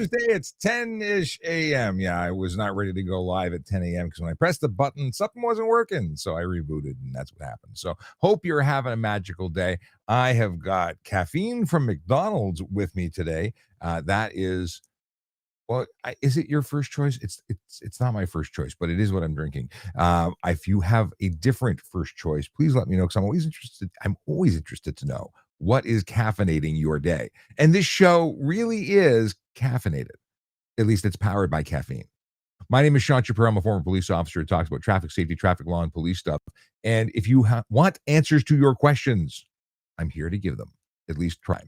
Tuesday. It's 10-ish a.m. Yeah, I was not ready to go live at 10 a.m. because when I pressed the button, something wasn't working. So I rebooted, and that's what happened. So hope you're having a magical day. I have got caffeine from McDonald's with me today. That is well, is it your first choice? It's not my first choice, but it is what I'm drinking. If you have a different first choice, please let me know because I'm always interested. I'm always interested to know what is caffeinating your day. And this show really is caffeinated. At least it's powered by caffeine. My name is Sean Chappelle. I'm a former police officer who talks about traffic safety, traffic law, and police stuff. And if you want answers to your questions, I'm here to give them. At least try.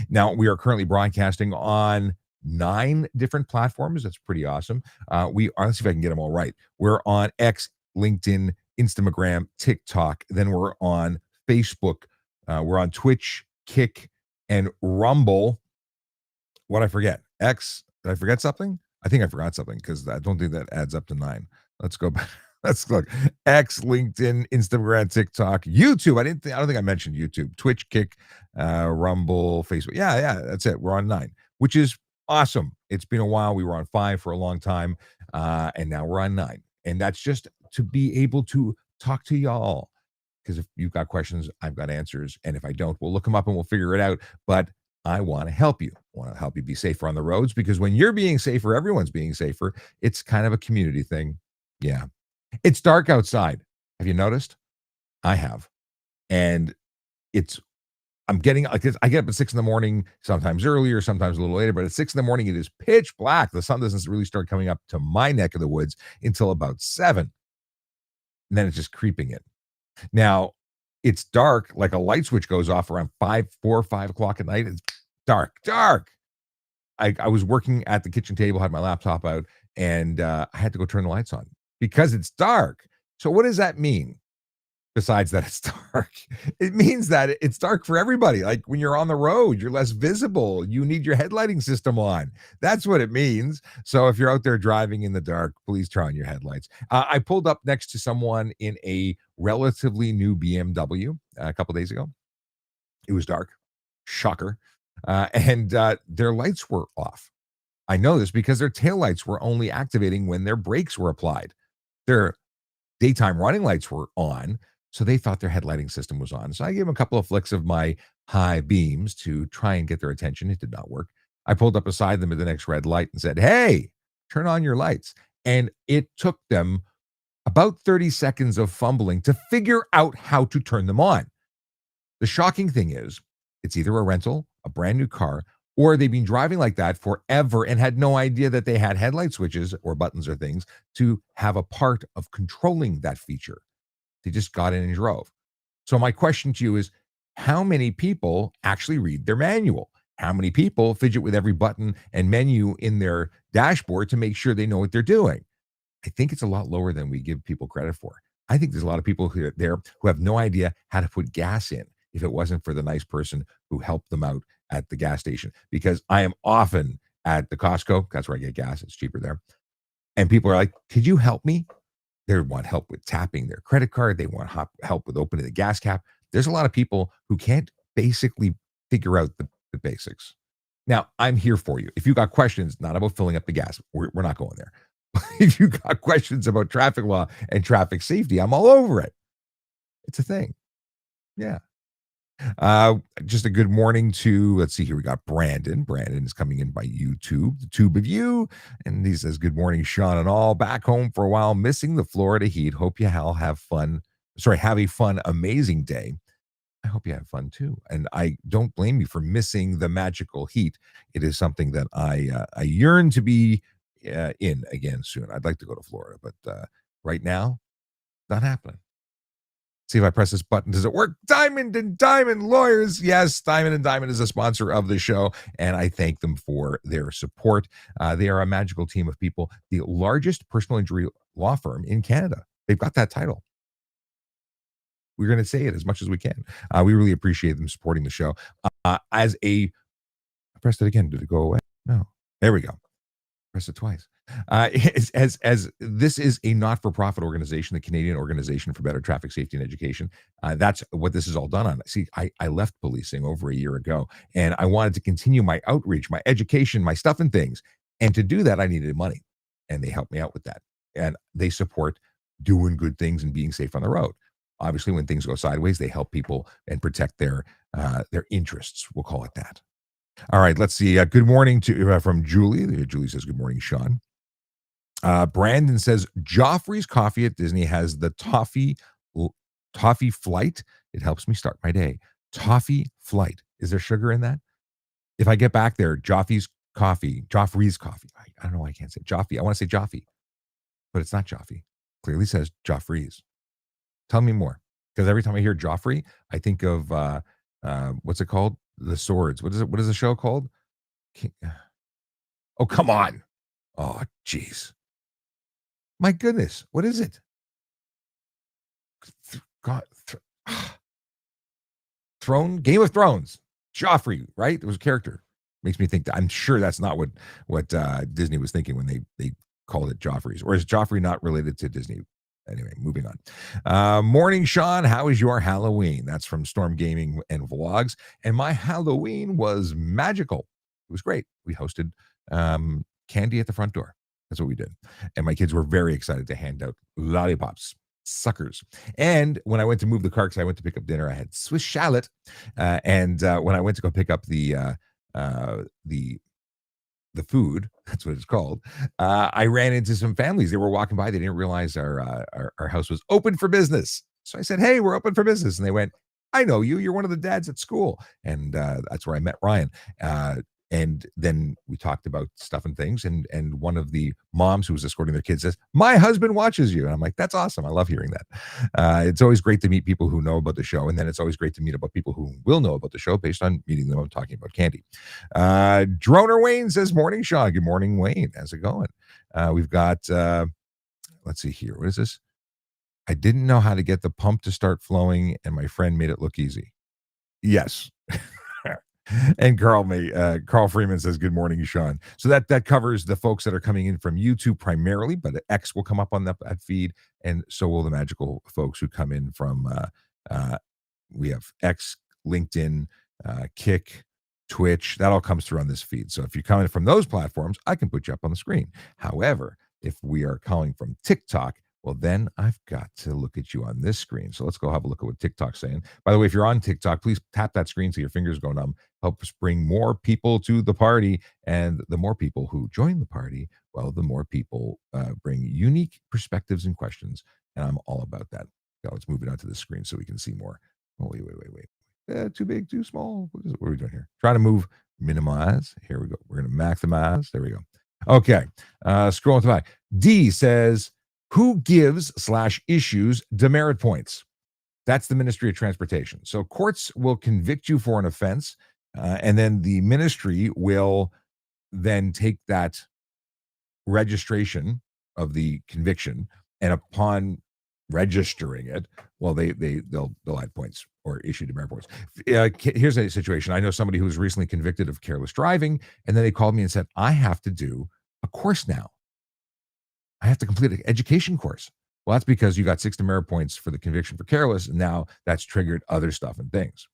Now, we are currently broadcasting on 9 different platforms. That's pretty awesome. Let's see if I can get them all right. We're on X, LinkedIn, Instagram, TikTok. Then we're on Facebook. We're on Twitch, Kick, and Rumble. What I forget? X. Did I forget something? I think I forgot something because I don't think that adds up to 9. Let's go back. Let's look. X, LinkedIn, Instagram, TikTok, YouTube. I don't think I mentioned YouTube. Twitch, Kick, Rumble, Facebook. Yeah, that's it. We're on 9, which is awesome. It's been a while. We were on 5 for a long time, and now we're on 9. And that's just to be able to talk to y'all. Because if you've got questions, I've got answers. And if I don't, we'll look them up and we'll figure it out. But I want to help you. I want to help you be safer on the roads because when you're being safer, everyone's being safer. It's kind of a community thing. Yeah. It's dark outside. Have you noticed? I have. And I get up at 6 in the morning, sometimes earlier, sometimes a little later, but at 6 in the morning, it is pitch black. The sun doesn't really start coming up to my neck of the woods until about 7. And then it's just creeping in. Now, it's dark, like a light switch goes off around 4 or 5 o'clock at night. It's dark. I was working at the kitchen table, had my laptop out, and I had to go turn the lights on because it's dark. So what does that mean? Besides that it's dark, it means that it's dark for everybody. Like when you're on the road, you're less visible. You need your headlighting system on. That's what it means. So if you're out there driving in the dark, please turn on your headlights. I pulled up next to someone in a relatively new BMW a couple days ago. It was dark. Shocker. And their lights were off. I know this because their taillights were only activating when their brakes were applied. Their daytime running lights were on, so they thought their headlighting system was on. So I gave them a couple of flicks of my high beams to try and get their attention. It did not work. I pulled up beside them at the next red light and said, "Hey, turn on your lights." And it took them about 30 seconds of fumbling to figure out how to turn them on. The shocking thing is, it's either a rental, a brand new car, or they've been driving like that forever and had no idea that they had headlight switches or buttons or things to have a part of controlling that feature. They just got in and drove. So my question to you is, how many people actually read their manual? How many people fidget with every button and menu in their dashboard to make sure they know what they're doing? I think it's a lot lower than we give people credit for. I think there's a lot of people who have no idea how to put gas in if it wasn't for the nice person who helped them out at the gas station. Because I am often at the Costco. That's where I get gas. It's cheaper there. And people are like, "Could you help me?" They want help with tapping their credit card. They want help with opening the gas cap. There's a lot of people who can't basically figure out the basics. Now, I'm here for you. If you got questions, not about filling up the gas, we're not going there. If you got questions about traffic law and traffic safety, I'm all over it. It's a thing. Yeah. Just a good morning to, let's see here, we got Brandon. Brandon is coming in by YouTube, the tube of you. And he says, "Good morning, Sean and all. Back home for a while, missing the Florida heat. Hope you all have fun. Have a fun, amazing day." I hope you have fun too. And I don't blame you for missing the magical heat. It is something that I yearn to be in again soon. I'd like to go to Florida, but right now, not happening. See if I press this button. Does it work? Diamond and Diamond Lawyers. Yes, Diamond and Diamond is a sponsor of the show, and I thank them for their support. They are a magical team of people, the largest personal injury law firm in Canada. They've got that title. We're going to say it as much as we can. We really appreciate them supporting the show. I pressed it again. Did it go away? No. There we go. Press it twice. As this is a not-for-profit organization, the Canadian Organization for Better Traffic Safety and Education. That's what this is all done on. See, I left policing over a year ago, and I wanted to continue my outreach, my education, my stuff and things. And to do that, I needed money, and they helped me out with that. And they support doing good things and being safe on the road. Obviously, when things go sideways, they help people and protect their interests. We'll call it that. All right, let's see. Good morning to from Julie. Julie says, "Good morning, Sean." Brandon says, "Joffrey's Coffee at Disney has the toffee flight. It helps me start my day. Toffee flight. Is there sugar in that? If I get back there, Joffrey's Coffee. I don't know why I can't say Joffrey. I want to say Joffy, but it's not Joffy. Clearly says Joffrey's. Tell me more, because every time I hear Joffrey, I think of what's it called? The Swords. What is it? What is the show called? King, oh, come on. Oh, jeez. My goodness. What is it? God, Throne, Game of Thrones. Joffrey, right? There was a character. Makes me think that I'm sure that's not what Disney was thinking when they called it Joffrey's. Or is Joffrey not related to Disney? Anyway, moving on. Morning, Sean. How is your Halloween? That's from Storm Gaming and Vlogs. And my Halloween was magical. It was great. We hosted candy at the front door. That's what we did. And my kids were very excited to hand out lollipops. Suckers. And when I went to move the car, because I went to pick up dinner, I had Swiss shallot. And when I went to go pick up the food, that's what it's called, I ran into some families. They were walking by. They didn't realize our house was open for business. So I said, "Hey, we're open for business." And they went, "I know you. You're one of the dads at school." And that's where I met Ryan. And then we talked about stuff and things. And one of the moms who was escorting their kids says, "My husband watches you." And I'm like, "That's awesome. I love hearing that." It's always great to meet people who know about the show. And then it's always great to meet about people who will know about the show based on meeting them and talking about candy. Droner Wayne says, "Morning, Sean." Good morning, Wayne. How's it going? We've got, let's see here. What is this? "I didn't know how to get the pump to start flowing, and my friend made it look easy." Yes. And Carl Freeman says, "Good morning, Sean." So that covers the folks that are coming in from YouTube primarily, but X will come up on that feed, and so will the magical folks who come in from we have X, LinkedIn, Kick, Twitch. That all comes through on this feed. So if you're coming from those platforms, I can put you up on the screen. However, if we are calling from TikTok, well, then I've got to look at you on this screen. So let's go have a look at what TikTok's saying. By the way, if you're on TikTok, please tap that screen so your fingers go numb. Help us bring more people to the party. And the more people who join the party, well, the more people bring unique perspectives and questions. And I'm all about that. Now let's move it onto the screen so we can see more. Oh, wait. Too big, too small. What are we doing here? Trying to move, minimize. Here we go. We're going to maximize. There we go. Okay. Scrolling to the back. D says, "Who gives/issues demerit points?" That's the Ministry of Transportation. So courts will convict you for an offense, and then the ministry will then take that registration of the conviction, and upon registering it, well, they'll add points or issue demerit points. Here's a situation. I know somebody who was recently convicted of careless driving, and then they called me and said, "I have to do a course now. I have to complete an education course." Well, that's because you got 6 demerit points for the conviction for careless, and now that's triggered other stuff and things.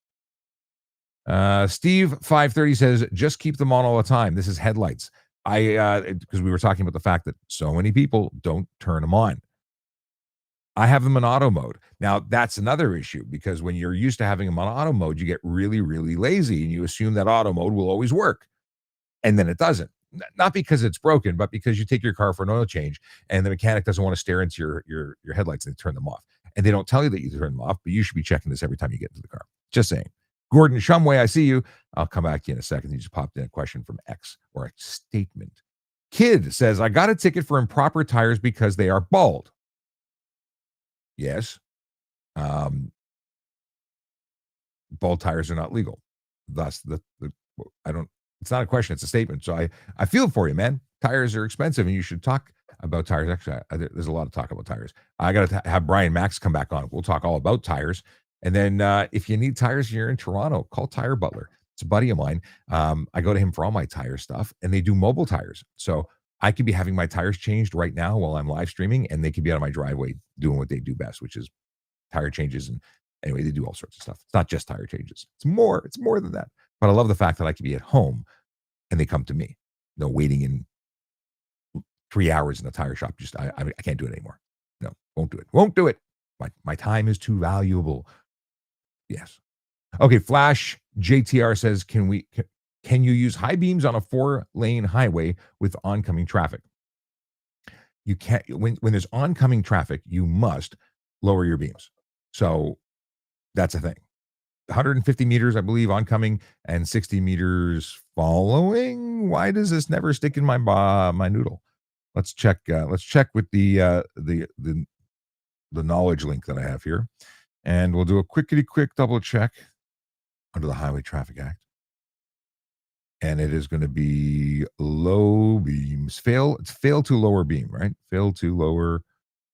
Steve 530 says, "Just keep them on all the time. This is headlights." Because we were talking about the fact that so many people don't turn them on. I have them in auto mode. Now, that's another issue, because when you're used to having them on auto mode, you get really, really lazy and you assume that auto mode will always work. And then it doesn't. Not because it's broken, but because you take your car for an oil change and the mechanic doesn't want to stare into your headlights and they turn them off. And they don't tell you that you turn them off, but you should be checking this every time you get into the car. Just saying. Gordon Shumway, I see you. I'll come back to you in a second. You just popped in a question from X, or a statement. Kid says, "I got a ticket for improper tires because they are bald." Yes. Bald tires are not legal. Thus, I don't. It's not a question; it's a statement. So I feel for you, man. Tires are expensive, and you should talk about tires. Actually, there's a lot of talk about tires. I got to have Brian Max come back on. We'll talk all about tires. And then if you need tires here in Toronto, call Tire Butler. It's a buddy of mine. I go to him for all my tire stuff, and they do mobile tires. So I could be having my tires changed right now while I'm live streaming, and they could be out of my driveway doing what they do best, which is tire changes. And anyway, they do all sorts of stuff. It's not just tire changes. It's more than that. But I love the fact that I could be at home and they come to me. No waiting in 3 hours in the tire shop. Just I can't do it anymore. No, won't do it. Won't do it. My time is too valuable. Yes. Okay, Flash JTR says, can you use high beams on a 4-lane highway with oncoming traffic? You can't. When there's oncoming traffic, you must lower your beams. So that's a thing. 150 meters, I believe, oncoming, and 60 meters following. Why does this never stick in my noodle? Let's check. Let's check with the knowledge link that I have here, and we'll do a quick double check under the Highway Traffic Act. And it is going to be low beams. It's fail to lower beam, right? Fail to lower.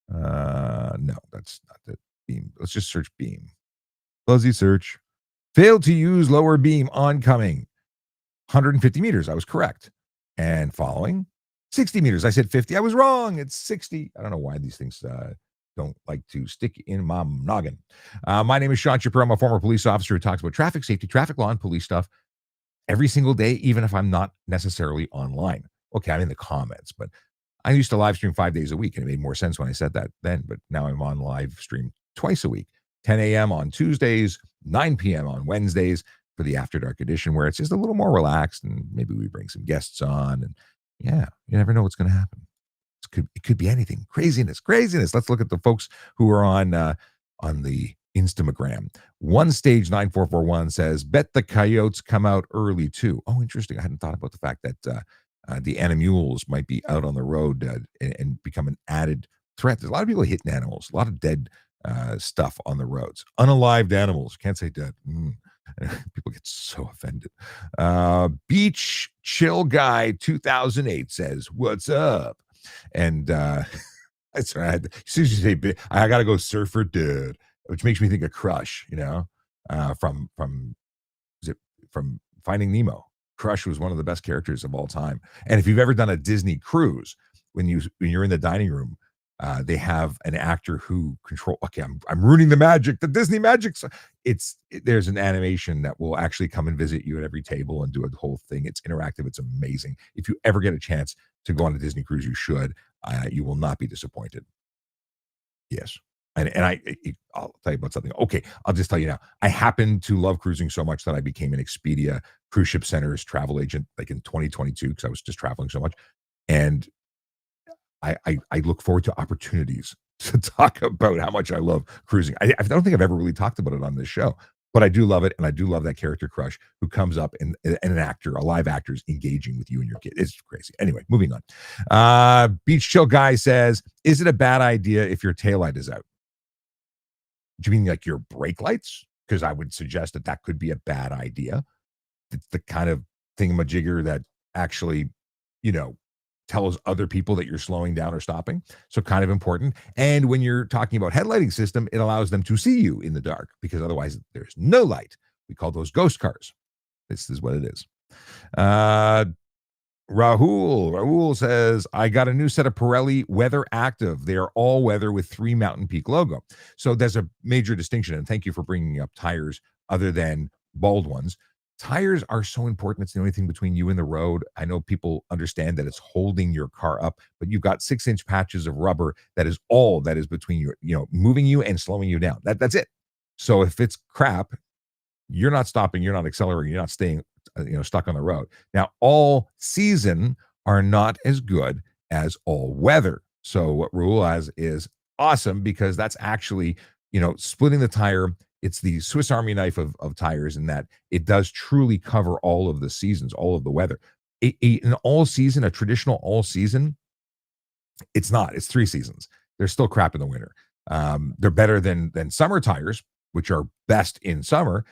No, that's not the beam. Let's just search beam. Fuzzy search. Failed to use lower beam oncoming. 150 meters. I was correct. And following 60 meters. I said 50. I was wrong. It's 60. I don't know why these things don't like to stick in my noggin. My name is Sean Shapiro. I'm a former police officer who talks about traffic safety, traffic law, and police stuff every single day, even if I'm not necessarily online. Okay, I'm in the comments, but I used to live stream 5 days a week, and it made more sense when I said that then, but now I'm on live stream twice a week, 10 a.m. on Tuesdays, 9 p.m. on Wednesdays for the After Dark edition, where it's just a little more relaxed, and maybe we bring some guests on, and yeah, you never know what's going to happen. It could be anything. Craziness. Let's look at the folks who are on the Instagram. One Stage 9441 says, bet the coyotes come out early too. Oh, interesting. I hadn't thought about the fact that the animules might be out on the road and become an added threat. There's a lot of people hitting animals, a lot of dead stuff on the roads. Unalived animals. Can't say dead. People get so offended. Beach Chill Guy 2008 says, what's up? And that's right. As soon as you say, I got to go surfer, dude, which makes me think of Crush, from Finding Nemo. Crush was one of the best characters of all time. And if you've ever done a Disney cruise, when you're in the dining room, they have an actor who okay, I'm ruining the magic, the Disney magic. There's an animation that will actually come and visit you at every table and do a whole thing. It's interactive. It's amazing. If you ever get a chance to go on a Disney cruise, you should. You will not be disappointed. Yes. And I'll tell you about something. Okay, I'll just tell you now. I happen to love cruising so much that I became an Expedia Cruise Ship Center's travel agent, like in 2022, because I was just traveling so much. And I look forward to opportunities to talk about how much I love cruising. I don't think I've ever really talked about it on this show, but I do love it, and I do love that character Crush who comes up and an actor, a live actor, is engaging with you and your kid. It's crazy. Anyway, moving on. Beach Chill Guy says, is it a bad idea if your taillight is out? Do you mean like your brake lights? Because I would suggest that could be a bad idea. It's the kind of thingamajigger that actually, tells other people that you're slowing down or stopping. So kind of important. And when you're talking about headlighting system, it allows them to see you in the dark, because otherwise there's no light. We call those ghost cars. This is what it is. Rahul says, I got a new set of Pirelli Weather Active. They are all weather with 3 Mountain Peak logo. So there's a major distinction. And thank you for bringing up tires other than bald ones. Tires are so important. It's the only thing between you and the road. I know people understand that it's holding your car up, but you've got 6-inch patches of rubber. That is all that is between you, moving you and slowing you down. That's it. So if it's crap, you're not stopping, you're not accelerating, you're not staying, stuck on the road. Now, all season are not as good as all weather. So what Rule has is awesome, because that's actually, splitting the tire. It's the Swiss Army knife of tires, in that it does truly cover all of the seasons, all of the weather. An all season, a traditional all season, it's not. It's 3 seasons. They're still crap in the winter. They're better than summer tires, which are best in summer,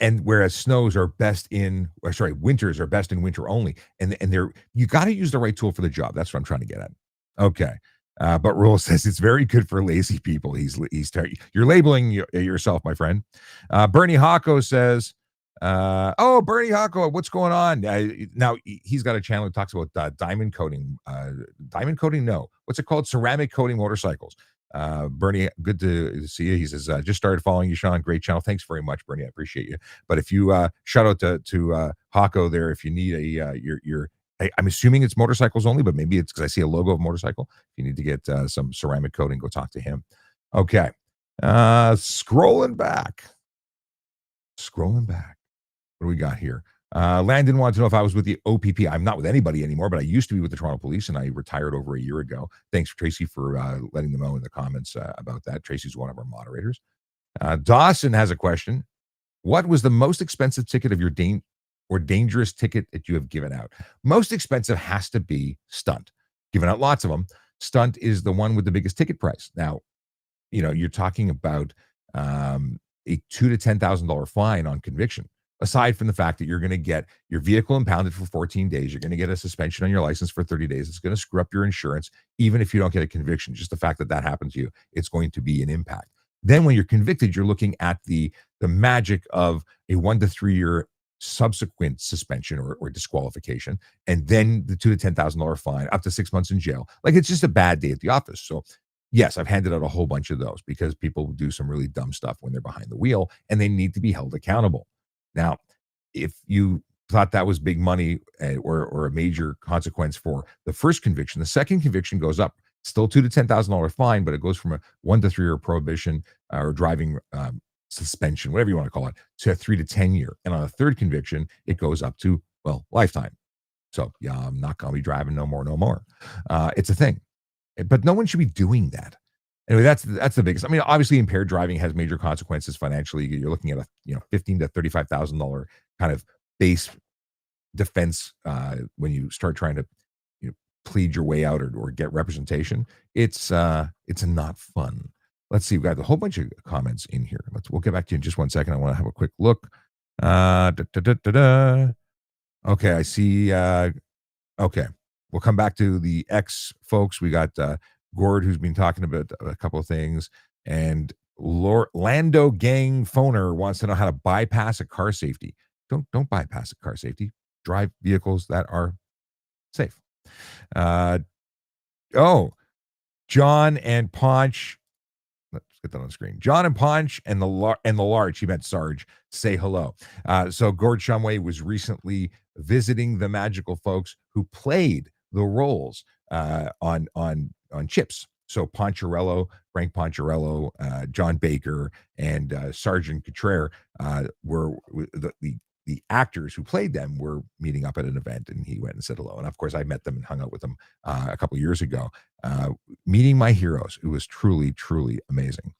and whereas winters are best in winter only. And you got to use the right tool for the job. That's what I'm trying to get at. Okay. But Rule says it's very good for lazy people. You're labeling yourself, my friend. Bernie Hocko says, Bernie Hocko, what's going on? Now he's got a channel that talks about diamond coating. Diamond coating? No. What's it called? Ceramic coating motorcycles. Bernie, good to see you. He says, just started following you, Sean. Great channel. Thanks very much, Bernie. I appreciate you. But if you shout out to Hocko there, if you need your I'm assuming it's motorcycles only, but maybe it's because I see a logo of motorcycle. If you need to get some ceramic coating, go talk to him. Okay. Scrolling back. Scrolling back. What do we got here? Landon wanted to know if I was with the OPP. I'm not with anybody anymore, but I used to be with the Toronto Police, and I retired over a year ago. Thanks, Tracy, for letting them know in the comments about that. Tracy's one of our moderators. Dawson has a question. What was the most expensive ticket of your or dangerous ticket that you have given out? Most expensive has to be stunt. Given out lots of them. Stunt is the one with the biggest ticket price. Now, you're talking about a $2,000 to $10,000 fine on conviction. Aside from the fact that you're going to get your vehicle impounded for 14 days, you're going to get a suspension on your license for 30 days. It's going to screw up your insurance, even if you don't get a conviction. Just the fact that that happened to you, it's going to be an impact. Then, when you're convicted, you're looking at the magic of a 1 to 3 year subsequent suspension or disqualification, and then the $2,000 to $10,000 fine, up to 6 months in jail. Like, it's just a bad day at the office. So, yes, I've handed out a whole bunch of those because people do some really dumb stuff when they're behind the wheel, and they need to be held accountable. Now, if you thought that was big money or a major consequence for the first conviction, the second conviction goes up. Still $2,000 to $10,000 fine, but it goes from a 1 to 3 year prohibition or driving suspension, whatever you want to call it, to a 3 to 10 year. And on a third conviction, it goes up to, well, lifetime. So yeah, I'm not going to be driving no more. It's a thing, but no one should be doing that. Anyway, that's the biggest. I mean, obviously, impaired driving has major consequences financially. You're looking at a $15,000 to $35,000 kind of base defense when you start trying to plead your way out or get representation. It's not fun. Let's see. We've got a whole bunch of comments in here. We'll get back to you in just 1 second. I want to have a quick look. Okay, I see. Okay, we'll come back to the X folks. We got Gord, who's been talking about a couple of things, and Lando Gang Phoner wants to know how to bypass a car safety. Don't bypass a car safety. Drive vehicles that are safe. John and Ponch. Let's get that on the screen. John and Ponch and the Large. He meant Sarge. Say hello. So Gord Shumway was recently visiting the magical folks who played the roles on Chips. So Poncherello, Frank Poncherello, John Baker, and Sergeant Cotrere were the actors who played them were meeting up at an event, and he went and said hello. And of course, I met them and hung out with them a couple of years ago. Meeting my heroes, it was truly, truly amazing.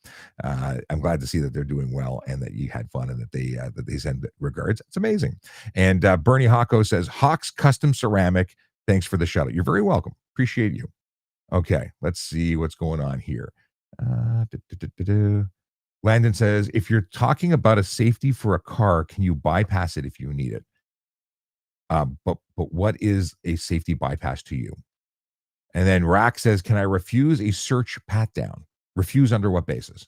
I'm glad to see that they're doing well and that you had fun and that they send regards. It's amazing. And Bernie Hawko says, Hawks Custom Ceramic, thanks for the shout out. You're very welcome. Appreciate you. Okay, let's see what's going on here. Landon says, if you're talking about a safety for a car, can you bypass it if you need it? But what is a safety bypass to you? And then Rack says, can I refuse a search pat down? Refuse under what basis?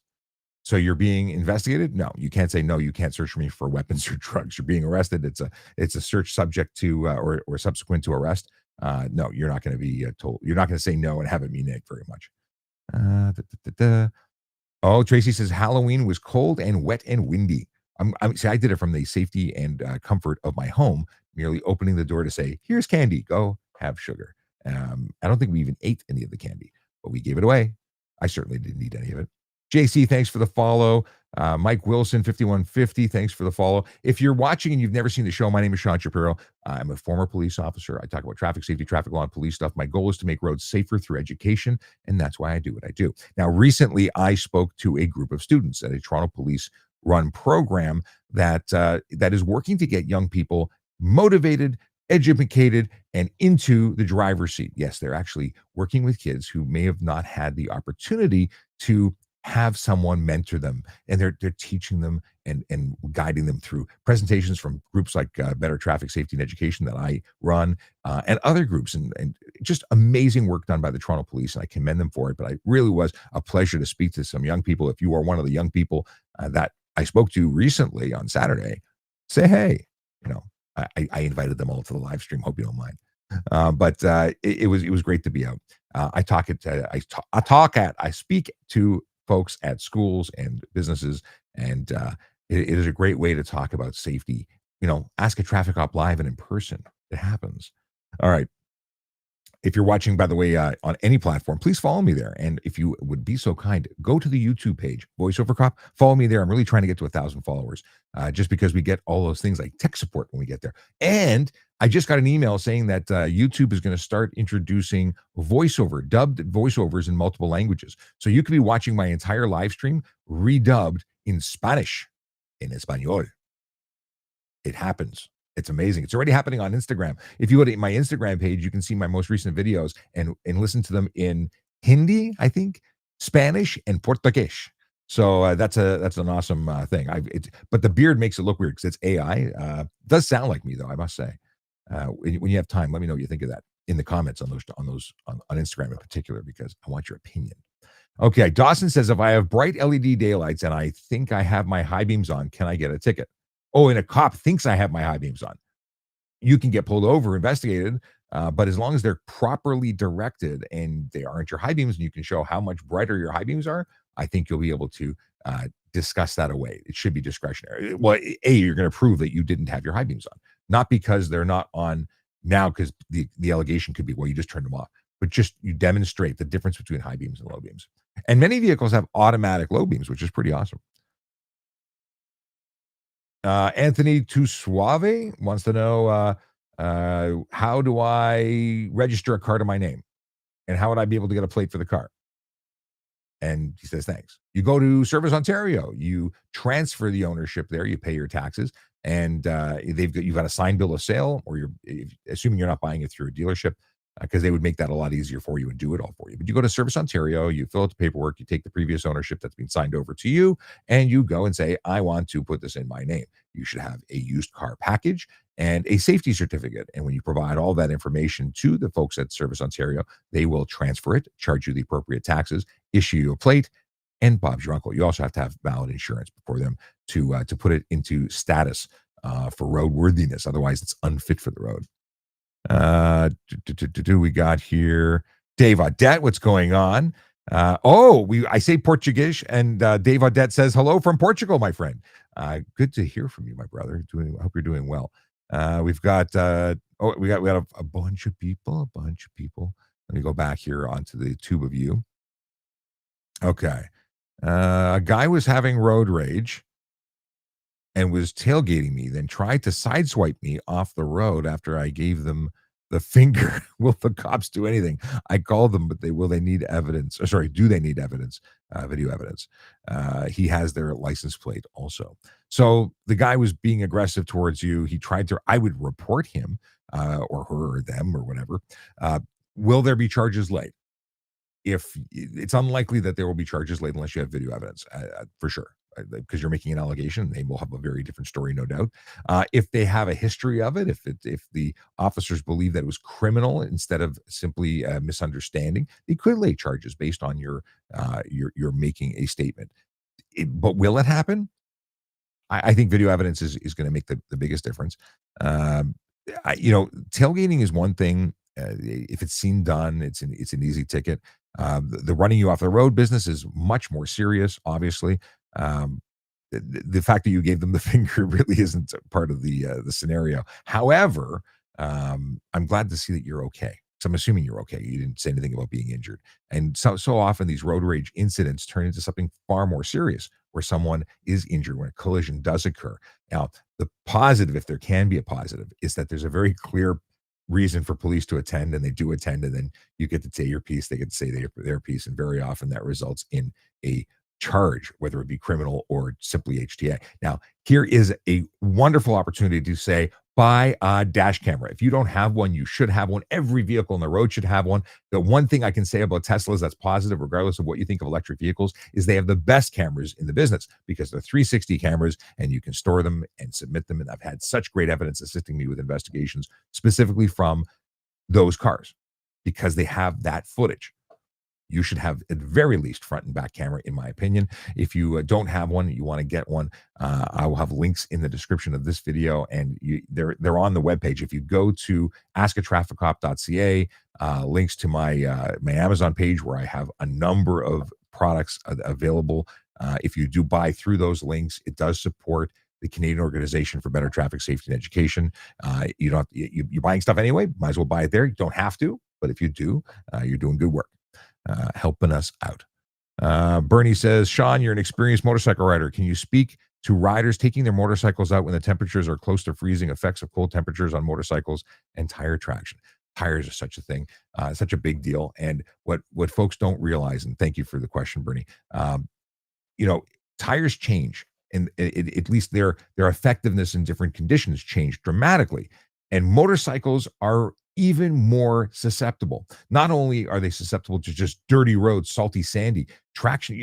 So you're being investigated? No, you can't say no. You can't search me for weapons or drugs. You're being arrested. It's a search subject to or subsequent to arrest. No, you're not going to be told. You're not going to say no and have it mean it very much. Oh, Tracy says Halloween was cold and wet and windy. See, I did it from the safety and comfort of my home, merely opening the door to say, here's candy, go have sugar. I don't think we even ate any of the candy, but we gave it away. I certainly didn't eat any of it. JC, thanks for the follow. Mike Wilson, 5150, thanks for the follow. If you're watching and you've never seen the show, my name is Sean Shapiro. I'm a former police officer. I talk about traffic safety, traffic law, and police stuff. My goal is to make roads safer through education, and that's why I do what I do. Now, recently, I spoke to a group of students at a Toronto Police-run program that is working to get young people motivated, educated, and into the driver's seat. Yes, they're actually working with kids who may have not had the opportunity to have someone mentor them, and they're teaching them and guiding them through presentations from groups like Better Traffic Safety and Education that I run, and other groups, and just amazing work done by the Toronto Police, and I commend them for it. But it really was a pleasure to speak to some young people. If you are one of the young people that I spoke to recently on Saturday, say hey. I invited them all to the live stream. Hope you don't mind. But it was great to be out. I speak to folks at schools and businesses, and it is a great way to talk about safety. Ask a traffic op live and in person. It happens. All right. If you're watching, by the way, on any platform, please follow me there. And if you would be so kind, go to the YouTube page, VoiceOver Cop. Follow me there. I'm really trying to get to 1,000 followers, just because we get all those things like tech support when we get there. And I just got an email saying that YouTube is going to start introducing voiceover, dubbed voiceovers in multiple languages. So you could be watching my entire live stream redubbed in Spanish, in Espanol. It happens. It's amazing. It's already happening on Instagram. If you go to my Instagram page, you can see my most recent videos and listen to them in Hindi, I think, Spanish, and Portuguese. So that's an awesome thing. But the beard makes it look weird because it's AI. Does sound like me though, I must say. When you have time, let me know what you think of that in the comments on Instagram in particular, because I want your opinion. Okay, Dawson says, if I have bright LED daylights and I think I have my high beams on, can I get a ticket? Oh, and a cop thinks I have my high beams on. You can get pulled over, investigated, but as long as they're properly directed and they aren't your high beams, and you can show how much brighter your high beams are, I think you'll be able to discuss that away. It should be discretionary. Well, you're going to prove that you didn't have your high beams on, not because they're not on now, because the allegation could be, well, you just turned them off, but just you demonstrate the difference between high beams and low beams. And many vehicles have automatic low beams, which is pretty awesome. Anthony Tusuave wants to know, how do I register a car to my name? And how would I be able to get a plate for the car? And he says, thanks. You go to Service Ontario, you transfer the ownership there, you pay your taxes, and you've got a signed bill of sale, or assuming you're not buying it through a dealership, because they would make that a lot easier for you and do it all for you. But you go to Service Ontario, you fill out the paperwork, you take the previous ownership that's been signed over to you, and you go and say, I want to put this in my name. You should have a used car package and a safety certificate. And when you provide all that information to the folks at Service Ontario, they will transfer it, charge you the appropriate taxes, issue you a plate, and Bob's your uncle. You also have to have valid insurance before them to put it into status for roadworthiness. Otherwise, it's unfit for the road. We got here Dave Audette. What's going on? I say Portuguese, and Dave Audette says hello from Portugal, my friend. Good to hear from you, my brother. I hope you're doing well. We've got we got a bunch of people. Let me go back here onto the tube of you. Okay, a guy was having road rage and was tailgating me, then tried to sideswipe me off the road after I gave them the finger. Will the cops do anything? I called them, but they need evidence? Do they need evidence? Video evidence. He has their license plate also. So the guy was being aggressive towards you. He tried to, I would report him or her or them or whatever. Will there be charges laid? If it's unlikely that there will be charges laid unless you have video evidence, for sure, because you're making an allegation. They will have a very different story, no doubt. If they have a history of it, if the officers believe that it was criminal instead of simply a misunderstanding, they could lay charges based on your making a statement. But will it happen? I think video evidence is going to make the biggest difference. Tailgating is one thing. If it's seen done, it's an easy ticket. The running you off the road business is much more serious, obviously. The fact that you gave them the finger really isn't part of the scenario. However, I'm glad to see that you're okay. So I'm assuming you're okay. You didn't say anything about being injured. And so often these road rage incidents turn into something far more serious, where someone is injured when a collision does occur. Now, the positive, if there can be a positive, is that there's a very clear reason for police to attend, and they do attend, and then you get to say your piece, they get to say their piece, and very often that results in a charge, whether it be criminal or simply HTA. Now, here is a wonderful opportunity to say, buy a dash camera. If you don't have one, you should have one. Every vehicle on the road should have one. The one thing I can say about Teslas that's positive, regardless of what you think of electric vehicles, is they have the best cameras in the business, because they're 360 cameras and you can store them and submit them. And I've had such great evidence assisting me with investigations specifically from those cars, because they have that footage. You should have at the very least front and back camera, in my opinion. If you don't have one, you want to get one, I will have links in the description of this video, and they're on the webpage. If you go to askatrafficcop.ca, links to my Amazon page, where I have a number of products available. If you do buy through those links, it does support the Canadian Organization for Better Traffic Safety and Education. You don't you're buying stuff anyway. Might as well buy it there. You don't have to, but if you do, you're doing good work, helping us out. Bernie says, Sean, you're an experienced motorcycle rider. Can you speak to riders taking their motorcycles out when the temperatures are close to freezing, effects of cold temperatures on motorcycles and tire traction? Tires are such a thing, such a big deal. And what folks don't realize, and thank you for the question, Bernie, tires change, and at least their effectiveness in different conditions change dramatically. And motorcycles are even more susceptible. Not only are they susceptible to just dirty roads, salty, sandy traction,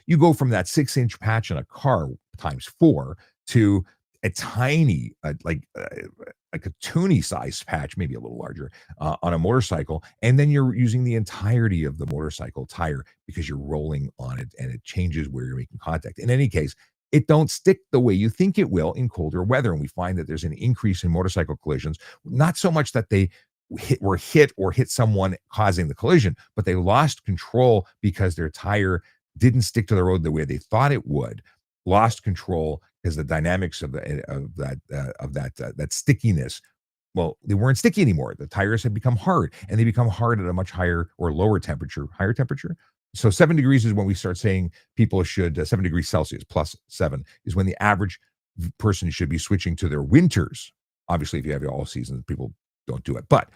you go from that 6-inch patch in a car times 4 to a tiny, like a toony size patch, maybe a little larger, on a motorcycle, and then you're using the entirety of the motorcycle tire because you're rolling on it, and it changes where you're making contact. In any case, it don't stick the way you think it will in colder weather, and we find that there's an increase in motorcycle collisions. Not so much that they were hit or hit someone causing the collision, but they lost control because their tire didn't stick to the road the way they thought it would. Lost control because the dynamics of that stickiness. Well, they weren't sticky anymore. The tires had become hard, and they become hard at a much higher or lower temperature. Higher temperature. So 7 degrees is when we start saying people should 7 degrees Celsius +7 is when the average person should be switching to their winters. Obviously, if you have your all seasons, people don't do it. But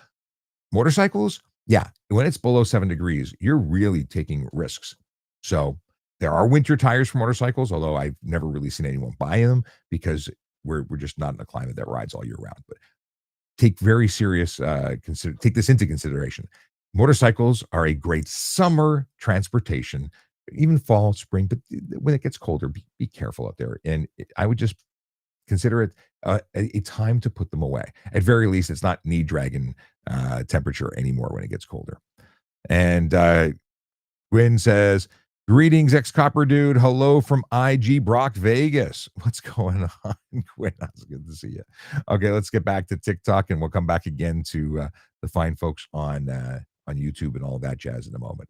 motorcycles, yeah, when it's below 7 degrees, you're really taking risks. So there are winter tires for motorcycles, although I've never really seen anyone buy them because we're just not in a climate that rides all year round. But take very serious, take this into consideration. Motorcycles are a great summer transportation, even fall, spring, but when it gets colder, be careful out there. And I would just consider it a time to put them away. At very least, it's not knee-dragging temperature anymore when it gets colder. And Gwyn says, greetings, ex-copper dude. Hello from IG Brock, Vegas. What's going on, Gwyn? It's good to see you. Okay, let's get back to TikTok, and we'll come back again to the fine folks on YouTube and all that jazz in a moment.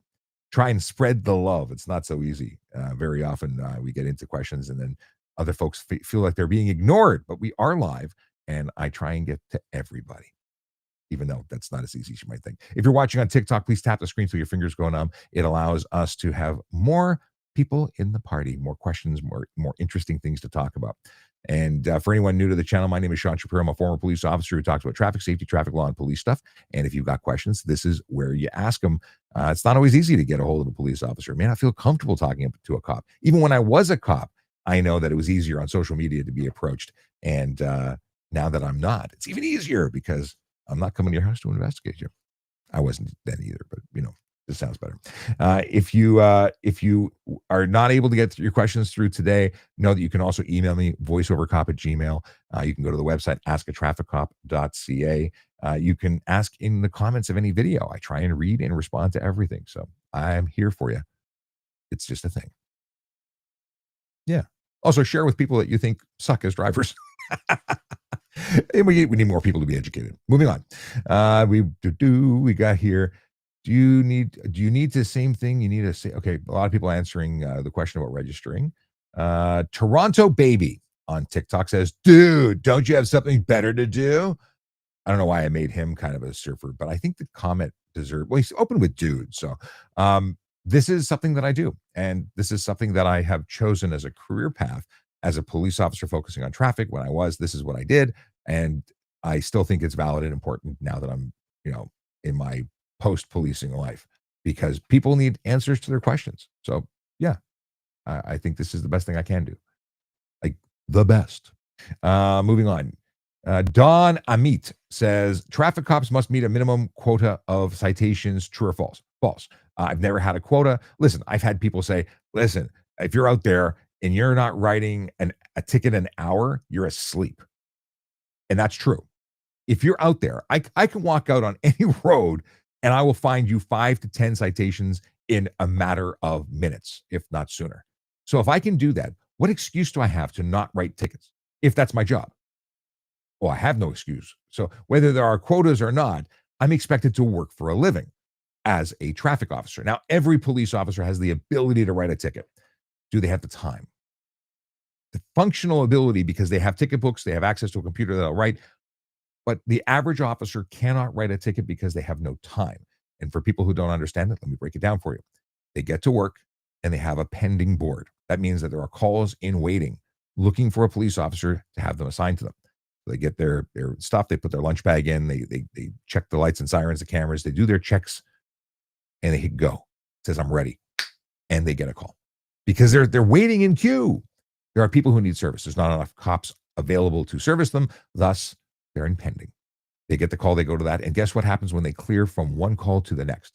Try and spread the love. It's not so easy. Very often we get into questions, and then other folks feel like they're being ignored, but we are live, and I try and get to everybody, even though that's not as easy as you might think. If you're watching on TikTok, please tap the screen so your fingers go numb. It allows us to have more people in the party, more questions, more interesting things to talk about. And for anyone new to the channel, my name is Sean Shapiro. I'm a former police officer who talks about traffic safety, traffic law, and police stuff. And if you've got questions, this is where you ask them. It's not always easy to get a hold of a police officer. May not feel comfortable talking to a cop. Even when I was a cop, I know that it was easier on social media to be approached. And now that I'm not, it's even easier because I'm not coming to your house to investigate you. I wasn't then either, but this sounds better. If you are not able to get your questions through today, know that you can also email me, voiceovercop@gmail. You can go to the website, askatrafficcop.ca. You can ask in the comments of any video. I try and read and respond to everything. So I'm here for you. It's just a thing. Yeah. Also share with people that you think suck as drivers. And we need more people to be educated. Moving on. We got here. Do you need the same thing? You need to say, okay, a lot of people answering the question about registering. Toronto Baby on TikTok says, dude, don't you have something better to do? I don't know why I made him kind of a surfer, but I think the comment deserved, well, he's open with dude. So this is something that I do. And this is something that I have chosen as a career path as a police officer focusing on traffic. This is what I did. And I still think it's valid and important now that I'm, in my post-policing life, because people need answers to their questions. So yeah, I think this is the best thing I can do. Like the best. Moving on. Don Amit says, traffic cops must meet a minimum quota of citations. True or false? False. I've never had a quota. Listen, I've had people say, listen, if you're out there and you're not writing a ticket an hour, you're asleep. And that's true. If you're out there, I can walk out on any road and I will find you 5 to 10 citations in a matter of minutes, if not sooner. So if I can do that, what excuse do I have to not write tickets if that's my job? Well, I have no excuse. So whether there are quotas or not, I'm expected to work for a living as a traffic officer. Now, every police officer has the ability to write a ticket. Do they have the time? functional ability because they have ticket books, they have access to a computer that'll write, but the average officer cannot write a ticket because they have no time. And for people who don't understand it, let me break it down for you. They get to work and they have a pending board. That means that there are calls in waiting looking for a police officer to have them assigned to them. They get their stuff, they put their lunch bag in, they check the lights and sirens, the cameras, they do their checks, and they hit go. It says, I'm ready. And they get a call because they're waiting in queue. There are people who need service. There's not enough cops available to service them. Thus, they're impending. They get the call, they go to that. And guess what happens when they clear from one call to the next?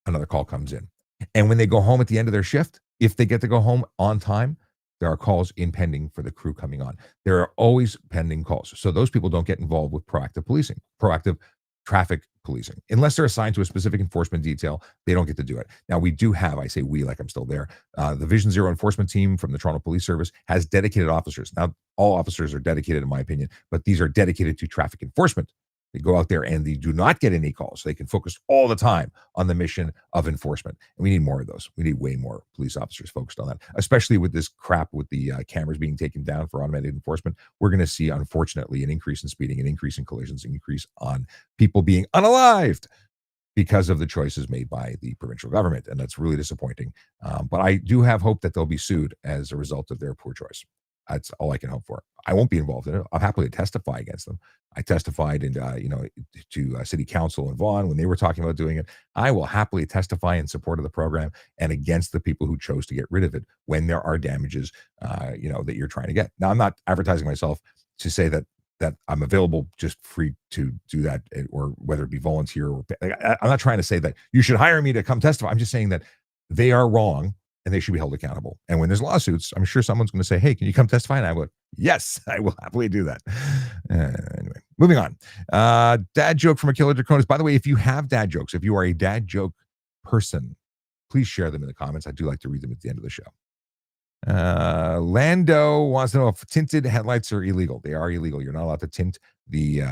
Another call comes in. And when they go home at the end of their shift, if they get to go home on time, there are calls impending for the crew coming on. There are always pending calls. So those people don't get involved with proactive policing, proactive traffic policing. Unless they're assigned to a specific enforcement detail, they don't get to do it. Now, we do have, I say we like I'm still there, the Vision Zero enforcement team from the Toronto Police Service has dedicated officers. Now, all officers are dedicated, in my opinion, but these are dedicated to traffic enforcement. They go out there and they do not get any calls. So they can focus all the time on the mission of enforcement. And we need more of those. We need way more police officers focused on that, especially with this crap with the cameras being taken down for automated enforcement. We're going to see, unfortunately, an increase in speeding, an increase in collisions, an increase on people being unalived because of the choices made by the provincial government. And that's really disappointing. But I do have hope that they'll be sued as a result of their poor choice. That's all I can hope for. I won't be involved in it. I'll happily testify against them. I testified to city council in Vaughan when they were talking about doing it. I will happily testify in support of the program and against the people who chose to get rid of it when there are damages, that you're trying to get. Now, I'm not advertising myself to say that I'm available just free to do that, or whether it be volunteer or I'm not trying to say that you should hire me to come testify. I'm just saying that they are wrong and they should be held accountable. And when there's lawsuits, I'm sure someone's going to say, hey, can you come testify? And I will, yes, I will happily do that. Anyway, moving on. Dad joke from Akila Draconis. By the way, if you have dad jokes, if you are a dad joke person, please share them in the comments. I do like to read them at the end of the show. Lando wants to know if tinted headlights are illegal. They are illegal. You're not allowed to tint you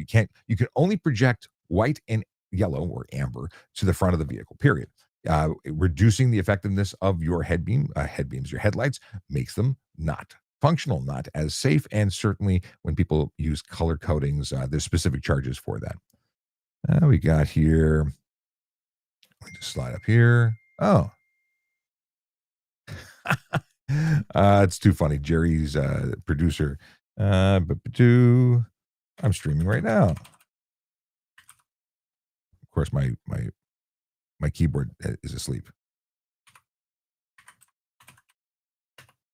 can only project white and yellow or amber to the front of the vehicle, period. Reducing the effectiveness of your your headlights makes them not functional, not as safe. And certainly when people use color coatings, there's specific charges for that. We got here. Let me just slide up here. Oh, it's too funny. Jerry's producer. I'm streaming right now. Of course, my keyboard is asleep.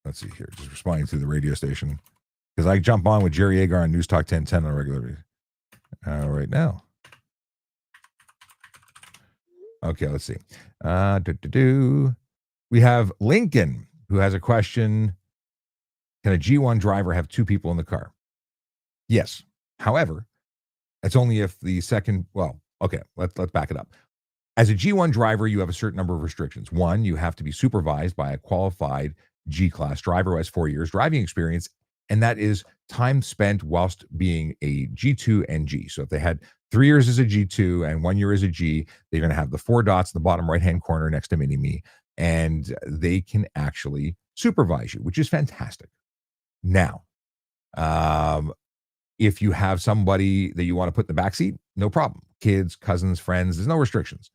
Let's see here. Just responding to the radio station because I jump on with Jerry Agar on News Talk 1010 on a regular basis. Right now. Okay, let's see. We have Lincoln who has a question. Can a G1 driver have two people in the car? Yes. However, that's only if the second. Well, okay. Let's back it up. As a G1 driver, you have a certain number of restrictions. One, you have to be supervised by a qualified G-class driver who has 4 years driving experience, and that is time spent whilst being a G2 and G. So if they had 3 years as a G2 and 1 year as a G, they're going to have the 4 dots in the bottom right-hand corner next to Mini-Me, and they can actually supervise you, which is fantastic. Now, if you have somebody that you want to put in the backseat, no problem. Kids, cousins, friends, there's no restrictions.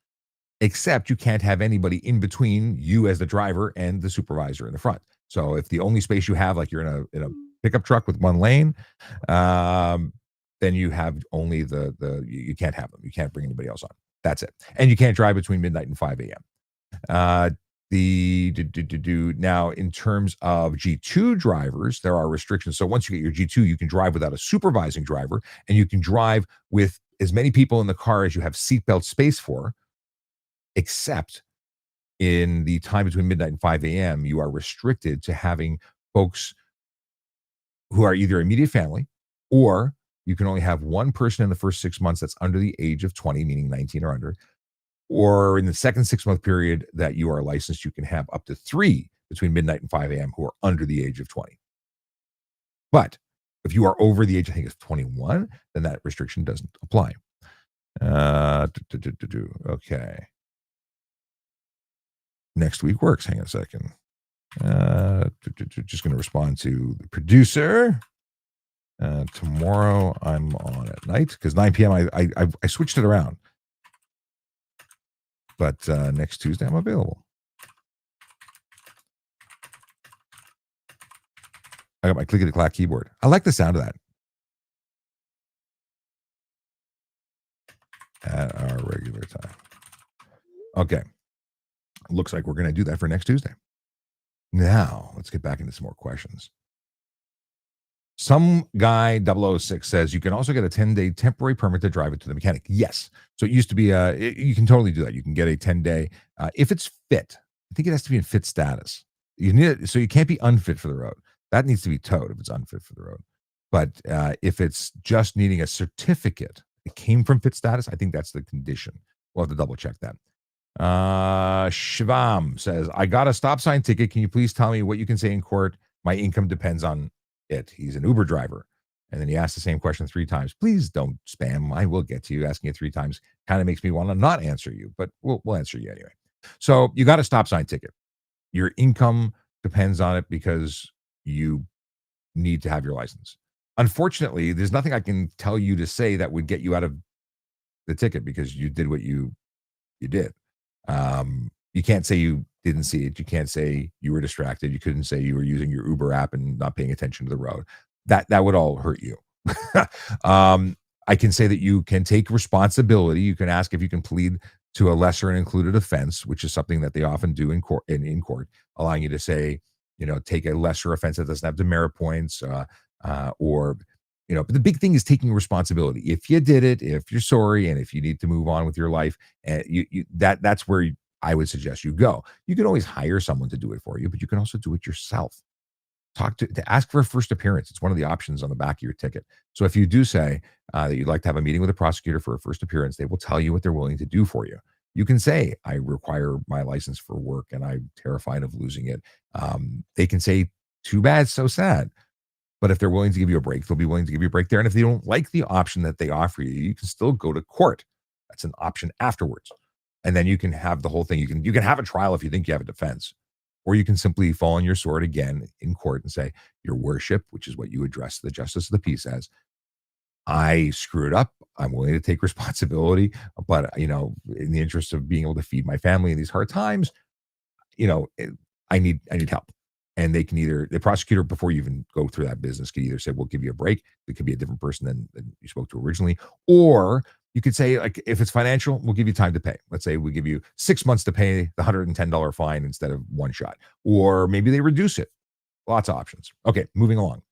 Except you can't have anybody in between you as the driver and the supervisor in the front. So if the only space you have, like you're in a pickup truck with one lane, then you have only you can't have them. You can't bring anybody else on. That's it. And you can't drive between midnight and 5 a.m. Now, in terms of G2 drivers, there are restrictions. So once you get your G2, you can drive without a supervising driver, and you can drive with as many people in the car as you have seatbelt space for. Except in the time between midnight and 5 a.m., you are restricted to having folks who are either immediate family, or you can only have one person in the first 6 months that's under the age of 20, meaning 19 or under, or in the second 6-month period that you are licensed, you can have up to 3 between midnight and 5 a.m. who are under the age of 20. But if you are over the age, I think it's 21, then that restriction doesn't apply. Okay. Next week works. Hang on a second. Just going to respond to the producer. Tomorrow I'm on at night because 9 p.m. I switched it around, but next Tuesday I'm available. I got my clickety clack keyboard. I like the sound of that. At our regular time. Okay. Looks like we're going to do that for next Tuesday. Now, let's get back into some more questions. Some guy 006 says you can also get a 10-day temporary permit to drive it to the mechanic. Yes. So it used to be you can totally do that. You can get a 10-day if it's fit. I think it has to be in fit status. You need it, so you can't be unfit for the road. That needs to be towed if it's unfit for the road. But if it's just needing a certificate, it came from fit status. I think that's the condition. We'll have to double check that. Shivam says, I got a stop sign ticket. Can you please tell me what you can say in court? My income depends on it. He's an Uber driver. And then he asked the same question 3 times. Please don't spam. I will get to you. Asking it 3 times kind of makes me want to not answer you, but we'll answer you anyway. So you got a stop sign ticket. Your income depends on it because you need to have your license. Unfortunately, there's nothing I can tell you to say that would get you out of the ticket because you did what you did. You can't say you didn't see it. You can't say you were distracted. You couldn't say you were using your Uber app and not paying attention to the road. That would all hurt you. I can say that you can take responsibility. You can ask if you can plead to a lesser and included offense, which is something that they often do in court, in court, allowing you to say, take a lesser offense that doesn't have demerit points, or but the big thing is taking responsibility. If you did it, if you're sorry, and if you need to move on with your life, and that's where I would suggest you go. You can always hire someone to do it for you, but you can also do it yourself. To ask for a first appearance. It's one of the options on the back of your ticket. So if you do say that you'd like to have a meeting with a prosecutor for a first appearance, they will tell you what they're willing to do for you. You can say, I require my license for work and I'm terrified of losing it. They can say, too bad, so sad. But if they're willing to give you a break, they'll be willing to give you a break there. And if they don't like the option that they offer you, you can still go to court. That's an option afterwards. And then you can have the whole thing. You can have a trial if you think you have a defense. Or you can simply fall on your sword again in court and say, Your worship, which is what you address the justice of the peace as, I screwed up. I'm willing to take responsibility. But, in the interest of being able to feed my family in these hard times, I need help. And they can the prosecutor, before you even go through that business, could either say, we'll give you a break. It could be a different person than you spoke to originally. Or you could say, like, if it's financial, we'll give you time to pay. Let's say we give you 6 months to pay the $110 fine instead of one shot. Or maybe they reduce it. Lots of options. Okay, moving along.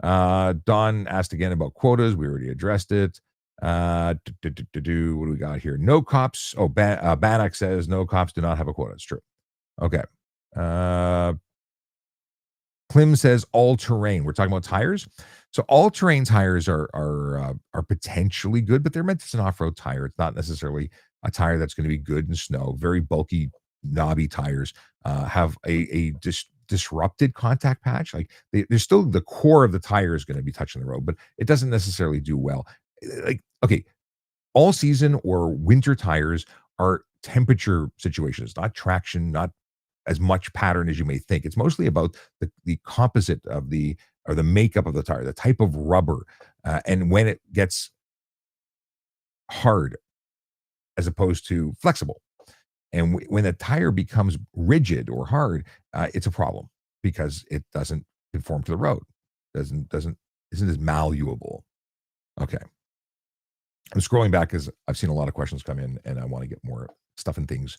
Don asked again about quotas. We already addressed it. What do we got here? No cops. Oh, Bannock says no cops do not have a quota. It's true. Okay. Klim says all terrain. We're talking about tires. So all terrain tires are potentially good, but they're meant as an off-road tire. It's not necessarily a tire that's going to be good in snow. Very bulky, knobby tires have a disrupted contact patch. Like they're still, the core of the tire is going to be touching the road, but it doesn't necessarily do well. Like, okay, all season or winter tires are temperature situations, not traction, not as much pattern as you may think. It's mostly about the composite of the makeup of the tire, the type of rubber, and when it gets hard as opposed to flexible. And when the tire becomes rigid or hard, it's a problem because it doesn't conform to the road, isn't as malleable. Okay. I'm scrolling back because I've seen a lot of questions come in, and I want to get more stuff and things,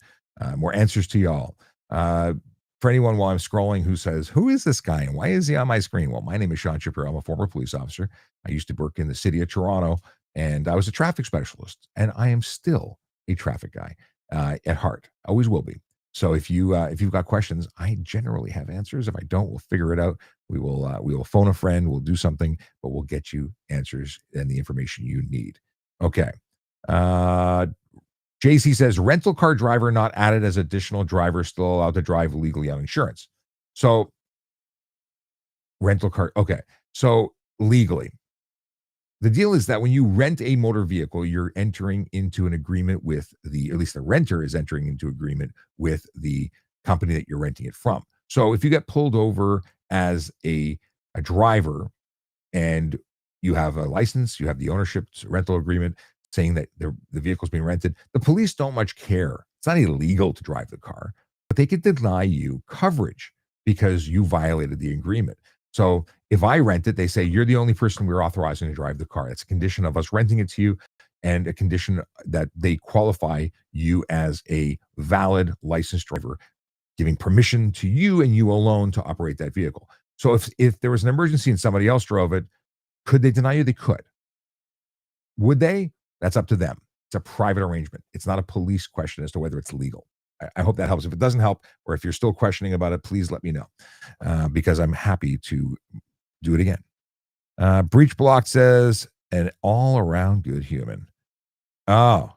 more answers to y'all. For anyone while I'm scrolling who says, who is this guy and why is he on my screen? Well, my name is Sean Shapiro. I'm a former police officer. I used to work in the city of Toronto, and I was a traffic specialist, and I am still a traffic guy at heart. Always will be. So if you've got questions, I generally have answers. If I don't, we'll figure it out. We will phone a friend. We'll do something, but we'll get you answers and the information you need. Okay. JC says rental car driver not added as additional driver, still allowed to drive legally on insurance. So rental car. Okay. So legally, the deal is that when you rent a motor vehicle, you're entering into an agreement with at least the renter is entering into agreement with the company that you're renting it from. So if you get pulled over as a driver and you have a license, you have the ownership rental agreement saying that the vehicle's being rented, the police don't much care. It's not illegal to drive the car, but they could deny you coverage because you violated the agreement. So if I rent it, they say you're the only person we're authorizing to drive the car. It's a condition of us renting it to you and a condition that they qualify you as a valid licensed driver, giving permission to you and you alone to operate that vehicle. So if there was an emergency and somebody else drove it, could they deny you? They could. Would they? That's up to them. It's a private arrangement. It's not a police question as to whether it's legal. I hope that helps. If it doesn't help, or if you're still questioning about it, please let me know because I'm happy to do it again. Breach Block says, an all around good human. Oh,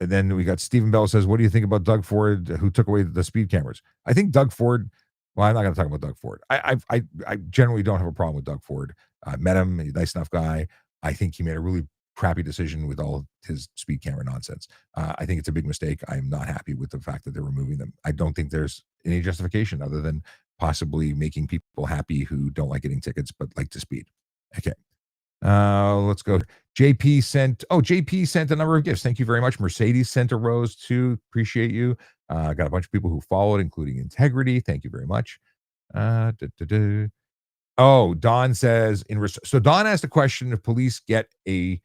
and then we got Stephen Bell says, what do you think about Doug Ford, who took away the speed cameras? I think Doug Ford, well, I'm not going to talk about Doug Ford. I generally don't have a problem with Doug Ford. I met him, he's a nice enough guy. I think he made a really crappy decision with all his speed camera nonsense. I think it's a big mistake. I'm not happy with the fact that they're removing them. I don't think there's any justification other than possibly making people happy who don't like getting tickets but like to speed. Okay. Let's go. JP sent a number of gifts. Thank you very much. Mercedes sent a rose too. Appreciate you. Got a bunch of people who followed, including Integrity. Thank you very much. Oh, Don says so Don asked a question if police get a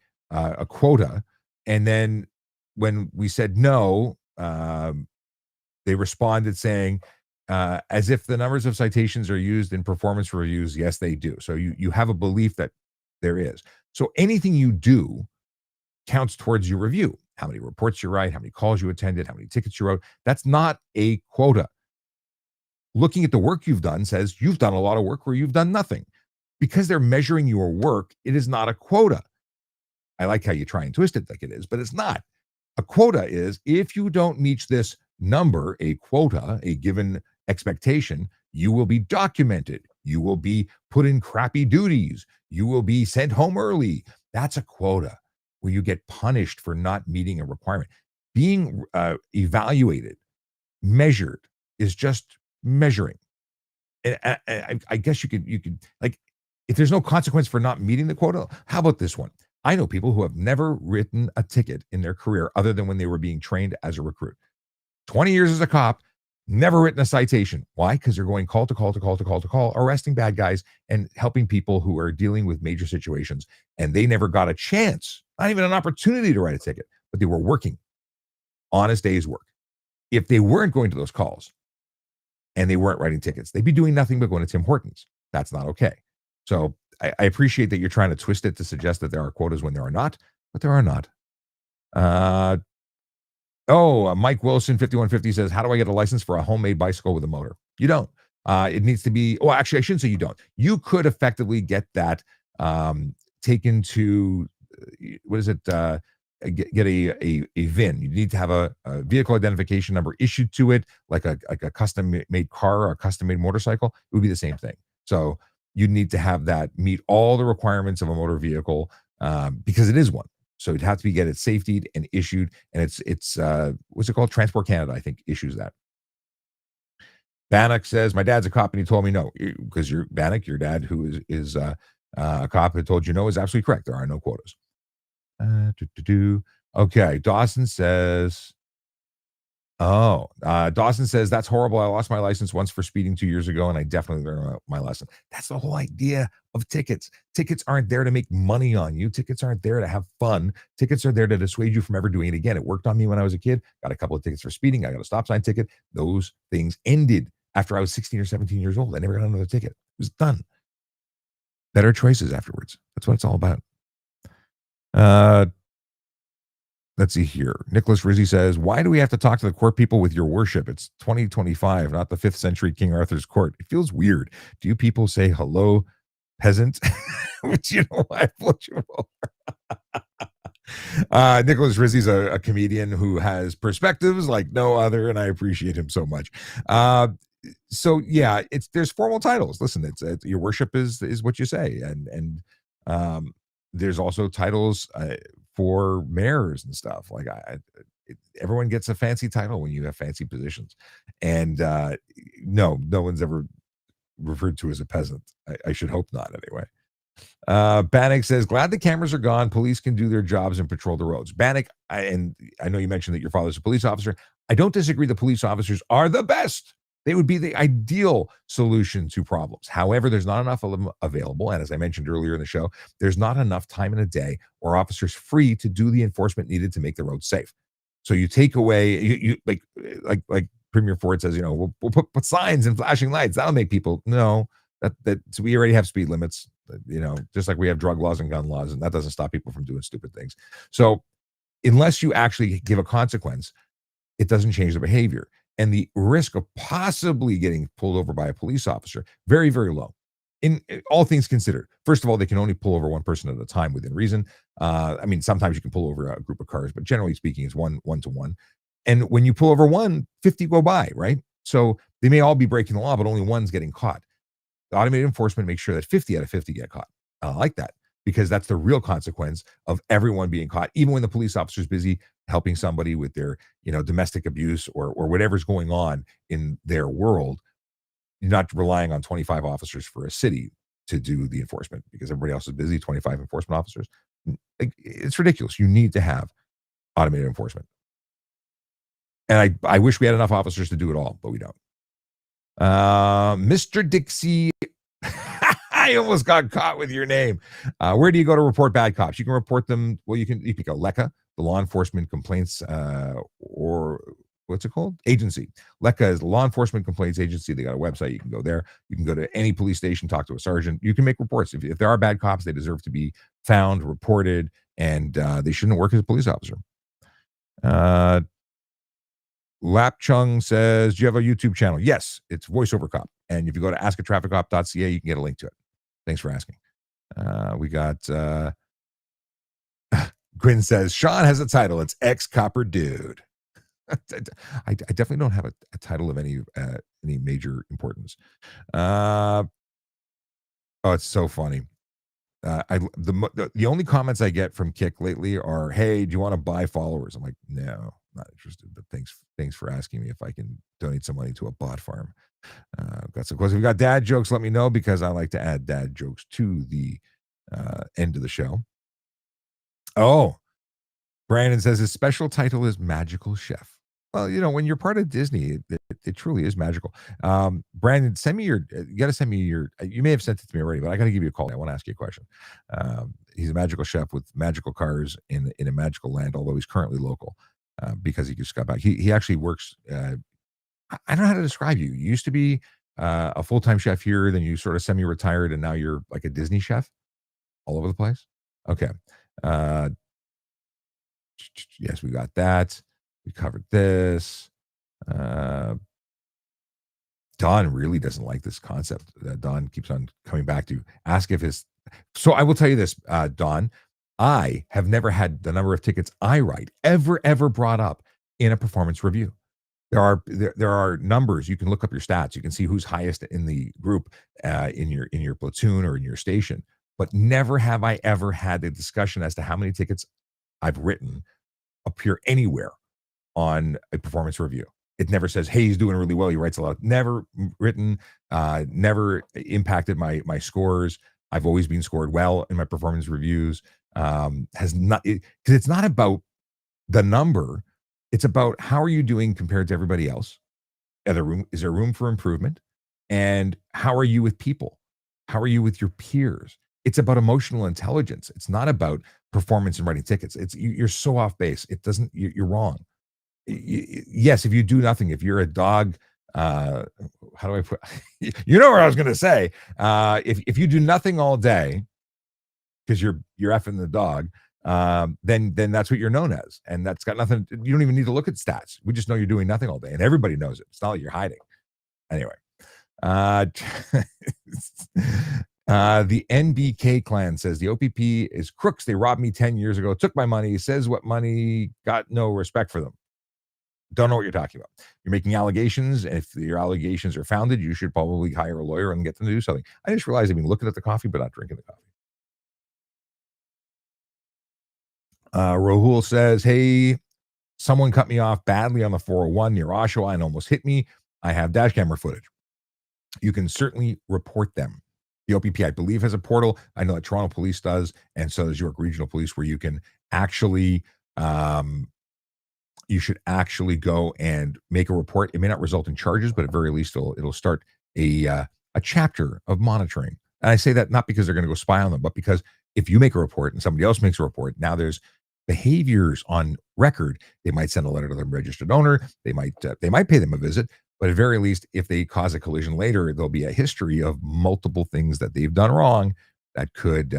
quota, and then when we said no, they responded saying, as if the numbers of citations are used in performance reviews. Yes, they do. So you have a belief that there is. So anything you do counts towards your review. How many reports you write, how many calls you attended, how many tickets you wrote. That's not a quota. Looking at the work you've done says you've done a lot of work where you've done nothing. Because they're measuring your work, it is not a quota. I like how you try and twist it like it is, but it's not. A quota is if you don't meet this number, a quota, a given expectation, you will be documented. You will be put in crappy duties. You will be sent home early. That's a quota where you get punished for not meeting a requirement. Being evaluated, measured, is just measuring. And I guess you could like, if there's no consequence for not meeting the quota, how about this one? I know people who have never written a ticket in their career other than when they were being trained as a recruit. 20 years as a cop, never written a citation. Why? Because they're going call to call to call to call to call, arresting bad guys and helping people who are dealing with major situations. And they never got a chance, not even an opportunity to write a ticket, but they were working honest day's work. If they weren't going to those calls and they weren't writing tickets, they'd be doing nothing but going to Tim Hortons. That's not okay. So I appreciate that you're trying to twist it to suggest that there are quotas when there are not, but there are not. Mike Wilson 5150 says, how do I get a license for a homemade bicycle with a motor? You don't. It needs to be, actually, I shouldn't say you don't. You could effectively get that taken to, what is it? Get a VIN. You need to have a vehicle identification number issued to it, like a custom made car or a custom made motorcycle. It would be the same thing. So you need to have that meet all the requirements of a motor vehicle because it is one. So it'd have to get it safetied and issued, and it's what's it called? Transport Canada, I think, issues that. Bannock says, my dad's a cop, and he told me no, because you're Bannock, your dad, who is a cop, had told you no, is absolutely correct. There are no quotas. Okay, Dawson says, Dawson says, that's horrible. I lost my license once for speeding 2 years ago, and I definitely learned my lesson. That's the whole idea of tickets. Tickets aren't there to make money on you. Tickets aren't there to have fun. Tickets are there to dissuade you from ever doing it again. It worked on me when I was a kid. Got a couple of tickets for speeding. I got a stop sign ticket. Those things ended after I was 16 or 17 years old. I never got another ticket. It was done. Better choices afterwards. That's what it's all about. Let's see here. Nicholas Rizzi says, why do we have to talk to the court people with your worship? It's 2025, not the 5th century King Arthur's court. It feels weird. Do you people say hello, peasant? Which, you know, I put you over. Nicholas Rizzi's a comedian who has perspectives like no other, and I appreciate him so much. So yeah, there's formal titles. Listen, it's your worship is what you say, and there's also titles for mayors and stuff. Like everyone gets a fancy title when you have fancy positions. And no one's ever referred to as a peasant. I should hope not, anyway. Bannock says, glad the cameras are gone. Police can do their jobs and patrol the roads. Bannock, and I know you mentioned that your father's a police officer. I don't disagree. The police officers are the best. They would be the ideal solution to problems. However, there's not enough of them available. And as I mentioned earlier in the show, there's not enough time in a day or officers free to do the enforcement needed to make the roads safe. So you take away, you like Premier Ford says, we'll put signs and flashing lights. That'll make people no. So we already have speed limits, just like we have drug laws and gun laws, and that doesn't stop people from doing stupid things. So unless you actually give a consequence, it doesn't change the behavior. And the risk of possibly getting pulled over by a police officer, very, very low. In all things considered. First of all, they can only pull over one person at a time within reason. Sometimes you can pull over a group of cars, but generally speaking, it's one to one. And when you pull over one, 50 go by, right? So they may all be breaking the law, but only one's getting caught. The automated enforcement makes sure that 50 out of 50 get caught. I like that because that's the real consequence of everyone being caught, even when the police officer's busy helping somebody with their, domestic abuse or whatever's going on in their world. You're not relying on 25 officers for a city to do the enforcement because everybody else is busy, 25 enforcement officers. It's ridiculous. You need to have automated enforcement. And I wish we had enough officers to do it all, but we don't. Mr. Dixie, I almost got caught with your name. Where do you go to report bad cops? You can report them. Well, you can go LECA, the Law Enforcement Complaints, or what's it called? Agency. LECA is the Law Enforcement Complaints Agency. They got a website. You can go there. You can go to any police station, talk to a sergeant. You can make reports. If there are bad cops, they deserve to be found, reported, and they shouldn't work as a police officer. Lap Chung says, do you have a YouTube channel? Yes, it's VoiceOver Cop. And if you go to askatrafficcop.ca, you can get a link to it. Thanks for asking. We got Gwyn says, Sean has a title. It's ex-copper dude. I definitely don't have a title of any major importance. Oh, it's so funny. The only comments I get from Kick lately are, hey, do you want to buy followers? I'm like, no, not interested, but thanks for asking me if I can donate some money to a bot farm. Got some questions. If we got dad jokes, let me know because I like to add dad jokes to the end of the show. Oh, Brandon says his special title is Magical Chef. Well, when you're part of Disney, it truly is magical. Brandon, you got to send me you may have sent it to me already, but I got to give you a call. I want to ask you a question. He's a magical chef with magical cars in a magical land, although he's currently local because he just got back. He actually works. I don't know how to describe you. You used to be a full-time chef here, then you sort of semi-retired, and now you're like a Disney chef all over the place. Okay. Yes, we got that. We covered this. Don really doesn't like this concept. Don keeps on coming back to ask if his. So I will tell you this, Don. I have never had the number of tickets I write ever brought up in a performance review. There are numbers. You can look up your stats. You can see who's highest in the group, in your platoon or in your station. But never have I ever had a discussion as to how many tickets I've written appear anywhere on a performance review. It never says, hey, he's doing really well. He writes a lot. Never written, never impacted my scores. I've always been scored well in my performance reviews. Has not, because it's not about the number. It's about how are you doing compared to everybody else? Is there room for improvement? And how are you with people? How are you with your peers? It's about emotional intelligence. It's not about performance and writing tickets. You're so off base. You're wrong. Yes, if you do nothing, if you're a dog, how do I put? You know what I was going to say. If you do nothing all day because you're effing the dog, then that's what you're known as, and that's got nothing. You don't even need to look at stats. We just know you're doing nothing all day, and everybody knows it. It's not like you're hiding. Anyway, the NBK clan says the OPP is crooks. They robbed me 10 years ago, took my money, says what money, got no respect for them. Don't know what you're talking about. You're making allegations. And if your allegations are founded, you should probably hire a lawyer and get them to do something. I just realized I've been looking at the coffee, but not drinking the coffee. Rahul says, hey, Someone cut me off badly on the 401 near Oshawa and almost hit me. I have dash camera footage. You can certainly report them. The OPP, I believe, has a portal. I know that Toronto Police does, and so does York Regional Police, where you can actually, you should actually go and make a report. It may not result in charges, but at very least, it'll start a chapter of monitoring. And I say that not because they're going to go spy on them, but because if you make a report and somebody else makes a report, now there's behaviors on record. They might send a letter to the registered owner. They might pay them a visit, but at very least, if they cause a collision later, there'll be a history of multiple things that they've done wrong that could,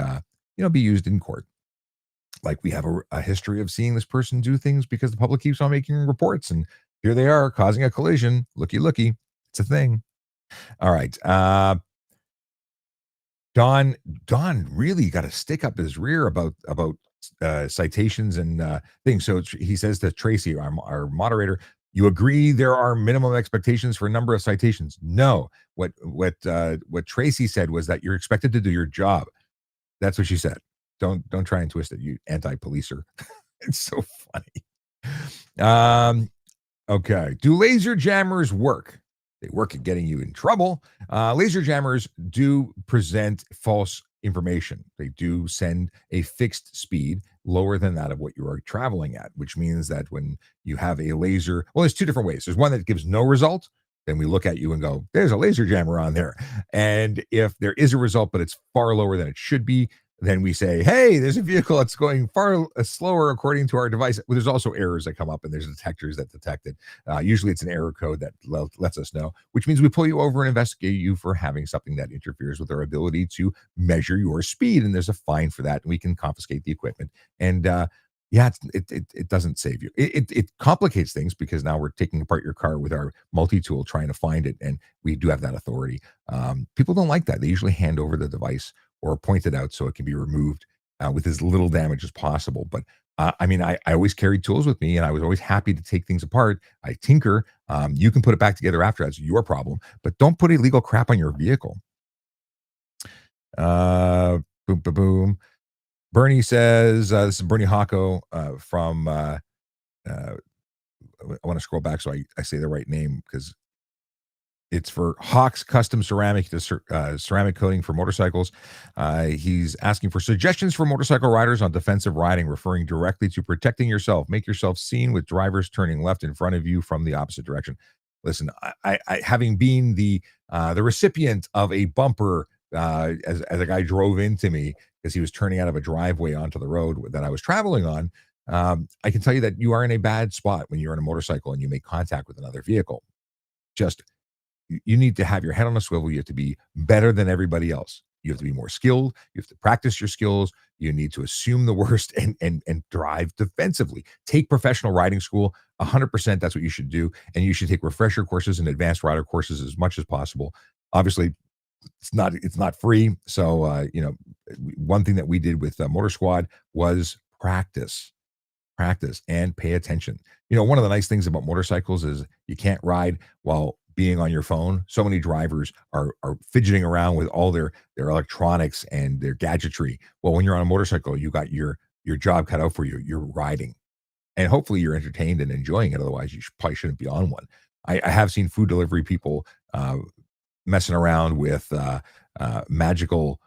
be used in court. Like we have a history of seeing this person do things because the public keeps on making reports, and here they are causing a collision. Looky, looky, it's a thing. All right. Don really got to stick up his rear about citations and things. So he says to Tracy, our moderator, you agree there are minimum expectations for a number of citations? No. What Tracy said was that you're expected to do your job. That's what she said. Don't try and twist it, you anti-policer. It's so funny. Okay. Do laser jammers work? They work at getting you in trouble. Laser jammers do present false information. They do send a fixed speed lower than that of what you are traveling at, which means that when you have a laser, well, there's two different ways. There's one that gives no result. Then we look at you and go, there's a laser jammer on there. And if there is a result, but it's far lower than it should be, then we say, hey, there's a vehicle that's going far slower according to our device. Well, there's also errors that come up, and there's detectors that detect it. Usually it's an error code that lets us know, which means we pull you over and investigate you for having something that interferes with our ability to measure your speed. And there's a fine for that. And we can confiscate the equipment. And it doesn't save you. It complicates things because now we're taking apart your car with our multi-tool trying to find it. And we do have that authority. People don't like that. They usually hand over the device or point it out so it can be removed with as little damage as possible. But I always carried tools with me, and I was always happy to take things apart. I tinker. You can put it back together after. That's your problem. But don't put illegal crap on your vehicle. Boom, boom, boom. Bernie says, this is Bernie Hocko from, I want to scroll back so I say the right name because it's for Hawks Custom Ceramic, the ceramic coating for motorcycles. He's asking for suggestions for motorcycle riders on defensive riding, referring directly to protecting yourself. Make yourself seen with drivers turning left in front of you from the opposite direction. Listen, I having been the recipient of a bumper as a guy drove into me because he was turning out of a driveway onto the road that I was traveling on. I can tell you that you are in a bad spot when you're on a motorcycle and you make contact with another vehicle. Just you need to have your head on a swivel. You have to be better than everybody else. You have to be more skilled. You have to practice your skills. You need to assume the worst and drive defensively. Take professional riding school. 100%. That's what you should do. And you should take refresher courses and advanced rider courses as much as possible. Obviously, it's not free. So one thing that we did with Motor Squad was practice and pay attention. One of the nice things about motorcycles is you can't ride while being on your phone. So many drivers are fidgeting around with all their electronics and their gadgetry. Well, when you're on a motorcycle, you got your job cut out for you. You're riding, and hopefully you're entertained and enjoying it. Otherwise, you probably shouldn't be on one. I have seen food delivery people messing around with magical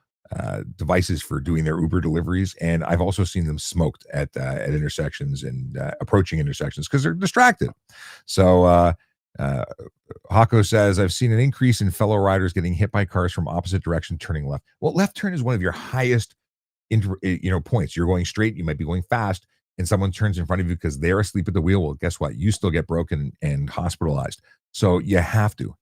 devices for doing their Uber deliveries, and I've also seen them smoked at intersections and approaching intersections because they're distracted. So Hako says, I've seen an increase in fellow riders getting hit by cars from opposite direction turning left. Well, left turn is one of your highest points. You're going straight, you might be going fast, and someone turns in front of you because they're asleep at the wheel. Well, guess what? You still get broken and hospitalized. So you have to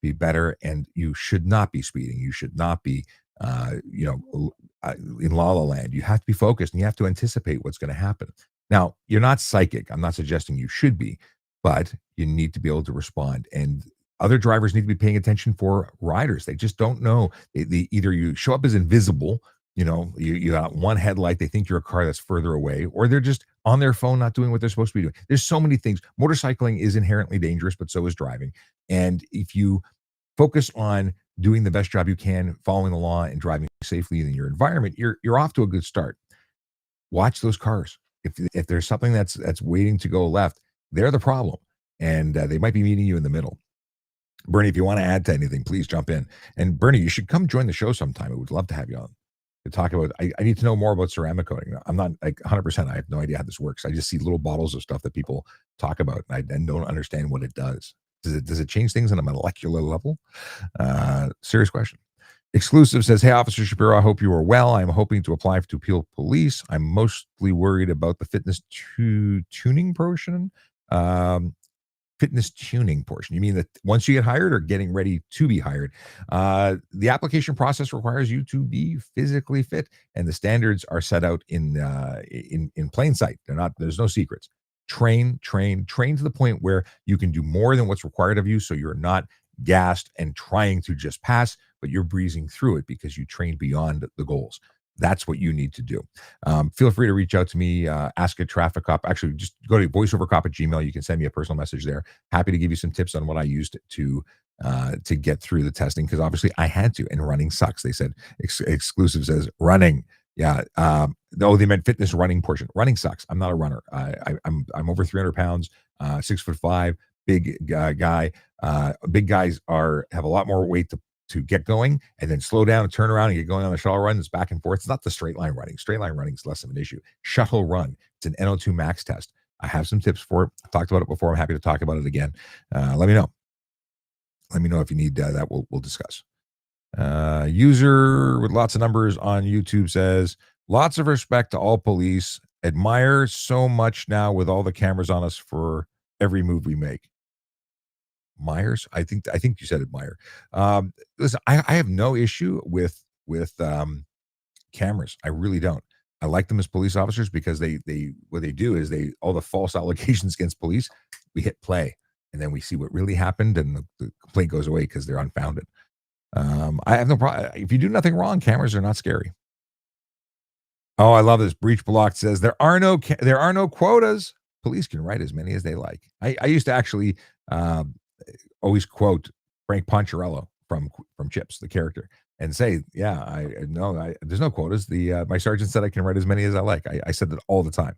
be better, and you should not be speeding. You should not be in La La Land. You have to be focused, and you have to anticipate what's going to happen. Now, you're not psychic. I'm not suggesting you should be, but you need to be able to respond. And other drivers need to be paying attention for riders. They just don't know. They either you show up as invisible, you got one headlight, they think you're a car that's further away, or they're just on their phone, not doing what they're supposed to be doing. There's so many things. Motorcycling is inherently dangerous, but so is driving. And if you focus on doing the best job you can, following the law and driving safely in your environment, you're off to a good start. Watch those cars. If there's something that's waiting to go left, they're the problem, and they might be meeting you in the middle. Bernie, if you want to add to anything, please jump in. And Bernie, you should come join the show sometime. I would love to have you on to talk about. I need to know more about ceramic coating. I'm not like 100%. I have no idea how this works. I just see little bottles of stuff that people talk about, and I don't understand what it does. Does it change things on a molecular level? Serious question. Exclusive says, "Hey, Officer Shapiro, I hope you are well. I'm hoping to apply to Peel Police. I'm mostly worried about the tuning portion. Um, fitness tuning portion. You mean that once you get hired or getting ready to be hired? The application process requires you to be physically fit, and the standards are set out in plain sight. They're not. There's no secrets. Train, train, train to the point where you can do more than what's required of you, so you're not gassed and trying to just pass, but you're breezing through it because you trained beyond the goals. That's what you need to do. Feel free to reach out to me, ask a traffic cop. Actually, just go to voiceovercop@gmail. You can send me a personal message there. Happy to give you some tips on what I used to get through the testing, because obviously I had to, and running sucks. They said exclusive says running. Yeah. Oh, they meant fitness running portion. Running sucks. I'm not a runner. I'm over 300 pounds, 6'5", big guy. Big guys have a lot more weight to get going, and then slow down and turn around and get going on the shuttle run. It's back and forth. It's not the straight line running. Straight line running is less of an issue. Shuttle run, it's an NO2 max test. I have some tips for it. I've talked about it before. I'm happy to talk about it again. Let me know. Let me know if you need that. We'll discuss. User with lots of numbers on YouTube says, lots of respect to all police. Admire so much now with all the cameras on us for every move we make. Myers, I think you said admire. Listen, I have no issue with cameras. I really don't. I like them as police officers because they what they do is all the false allegations against police, we hit play, and then we see what really happened, and the complaint goes away because they're unfounded. I have no problem. If you do nothing wrong, cameras are not scary. Oh, I love this. Breach Block says there are no quotas. Police can write as many as they like. I used to actually always quote Frank Poncherello from Chips, the character, and say, "Yeah, there's no quotas. My sergeant said I can write as many as I like." I said that all the time,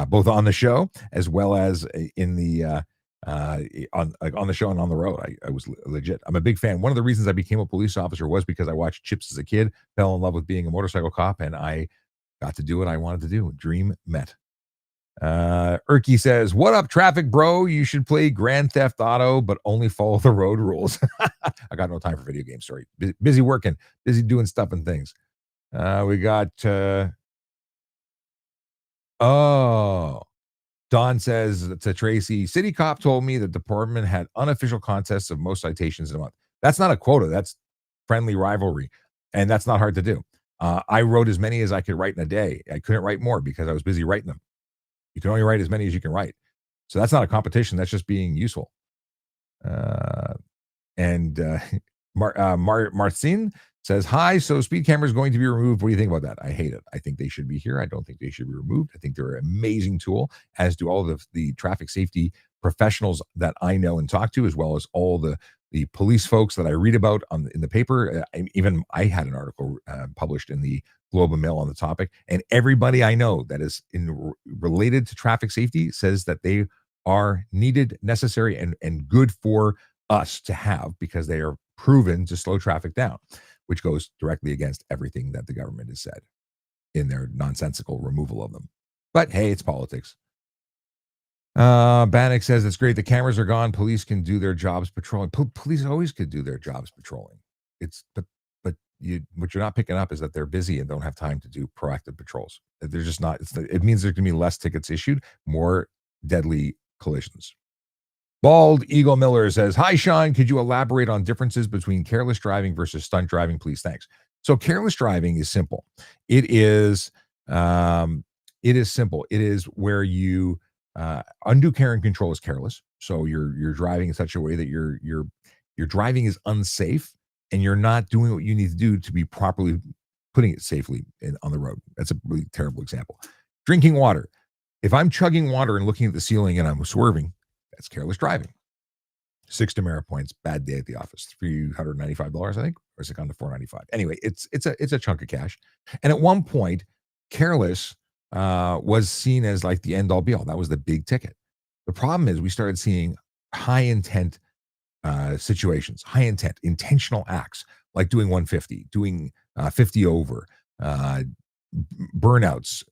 both on the show as well as in the on the show and on the road. I was legit. I'm a big fan. One of the reasons I became a police officer was because I watched Chips as a kid, fell in love with being a motorcycle cop, and I got to do what I wanted to do. Dream met. Erky says, "What up, traffic bro? You should play Grand Theft Auto, but only follow the road rules." I got no time for video games. Sorry, busy working, busy doing stuff and things. We got. Don says to Tracy, "City cop told me the department had unofficial contests of most citations in a month." That's not a quota. That's friendly rivalry, and that's not hard to do. I wrote as many as I could write in a day. I couldn't write more because I was busy writing them. You can only write as many as you can write. So that's not a competition. That's just being useful. And Marcin says, "Hi, so speed camera is going to be removed. What do you think about that?" I hate it. I think they should be here. I don't think they should be removed. I think they're an amazing tool, as do all of the traffic safety professionals that I know and talk to, as well as all the police folks that I read about in the paper. Even I had an article published in the Globe and Mail on the topic, and everybody I know that is related to traffic safety says that they are needed, necessary, and good for us to have, because they are proven to slow traffic down, which goes directly against everything that the government has said in their nonsensical removal of them. But hey, it's politics. Bannock says, "It's great. The cameras are gone. Police can do their jobs patrolling." Police always could do their jobs patrolling. But what you're not picking up is that they're busy and don't have time to do proactive patrols. They're just not. It means there's going to be less tickets issued, more deadly collisions. Bald Eagle Miller says, "Hi, Sean. Could you elaborate on differences between careless driving versus stunt driving, please? Thanks." So careless driving is simple. It is simple. It is where you undue care and control is careless. So you're driving in such a way that your driving is unsafe, and you're not doing what you need to do to be properly putting it safely on the road. That's a really terrible example. Drinking water. If I'm chugging water and looking at the ceiling and I'm swerving, that's careless driving. 6 demerit points. Bad day at the office. $395, I think, or is it gone to $495? Anyway, it's a chunk of cash. And at one point, careless was seen as like the end all be all. That was the big ticket. The problem is we started seeing high intent situations, high intent, intentional acts like doing 150, doing 50 over, uh, burnouts,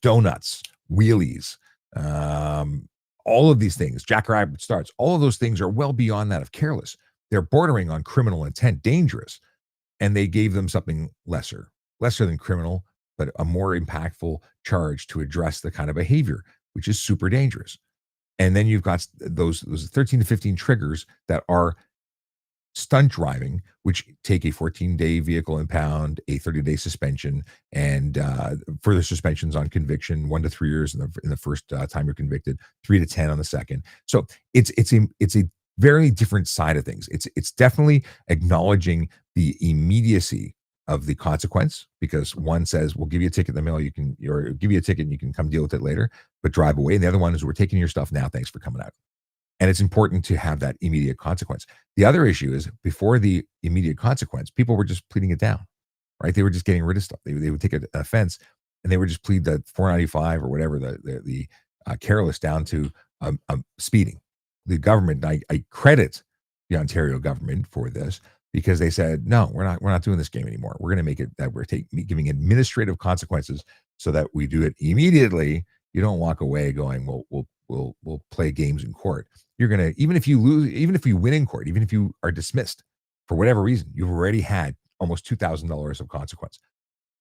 donuts, wheelies, all of these things, jackrabbit starts, all of those things are well beyond that of careless. They're bordering on criminal intent, dangerous. And they gave them something lesser than criminal, but a more impactful charge to address the kind of behavior, which is super dangerous. And then you've got those 13 to 15 triggers that are stunt driving, which take a 14-day vehicle impound, a 30-day suspension, and further suspensions on conviction, 1 to 3 years in the first time you're convicted, 3 to 10 on the second. So it's a very different side of things. It's definitely acknowledging the immediacy of the consequence, because one says we'll give you a ticket in the mail, you can, or give you a ticket and you can come deal with it later, but drive away. And the other one is we're taking your stuff now. Thanks for coming out. And it's important to have that immediate consequence. The other issue is before the immediate consequence, people were just pleading it down, right? They were just getting rid of stuff. They would take an offense and they would just plead the 495 or whatever, the careless down to speeding. The government, I credit the Ontario government for this, because they said, no, we're not doing this game anymore. We're going to make it that we're giving administrative consequences so that we do it immediately. You don't walk away going, well, we'll play games in court. You're going to, even if you lose, even if you win in court, even if you are dismissed for whatever reason, you've already had almost $2,000 of consequence,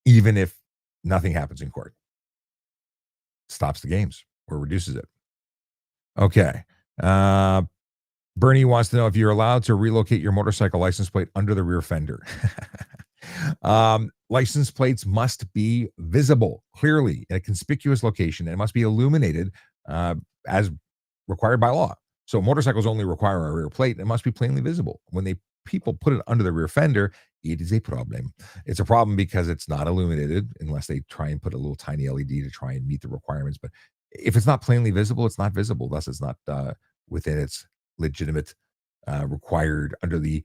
even if nothing happens in court. Stops the games or reduces it. Okay. Bernie wants to know if you're allowed to relocate your motorcycle license plate under the rear fender. License plates must be visible clearly in a conspicuous location, and it must be illuminated as required by law. So motorcycles only require a rear plate, and it must be plainly visible. When people put it under the rear fender, it is a problem. It's a problem because it's not illuminated unless they try and put a little tiny LED to try and meet the requirements. But if it's not plainly visible, it's not visible. Thus, it's not within its legitimate required under the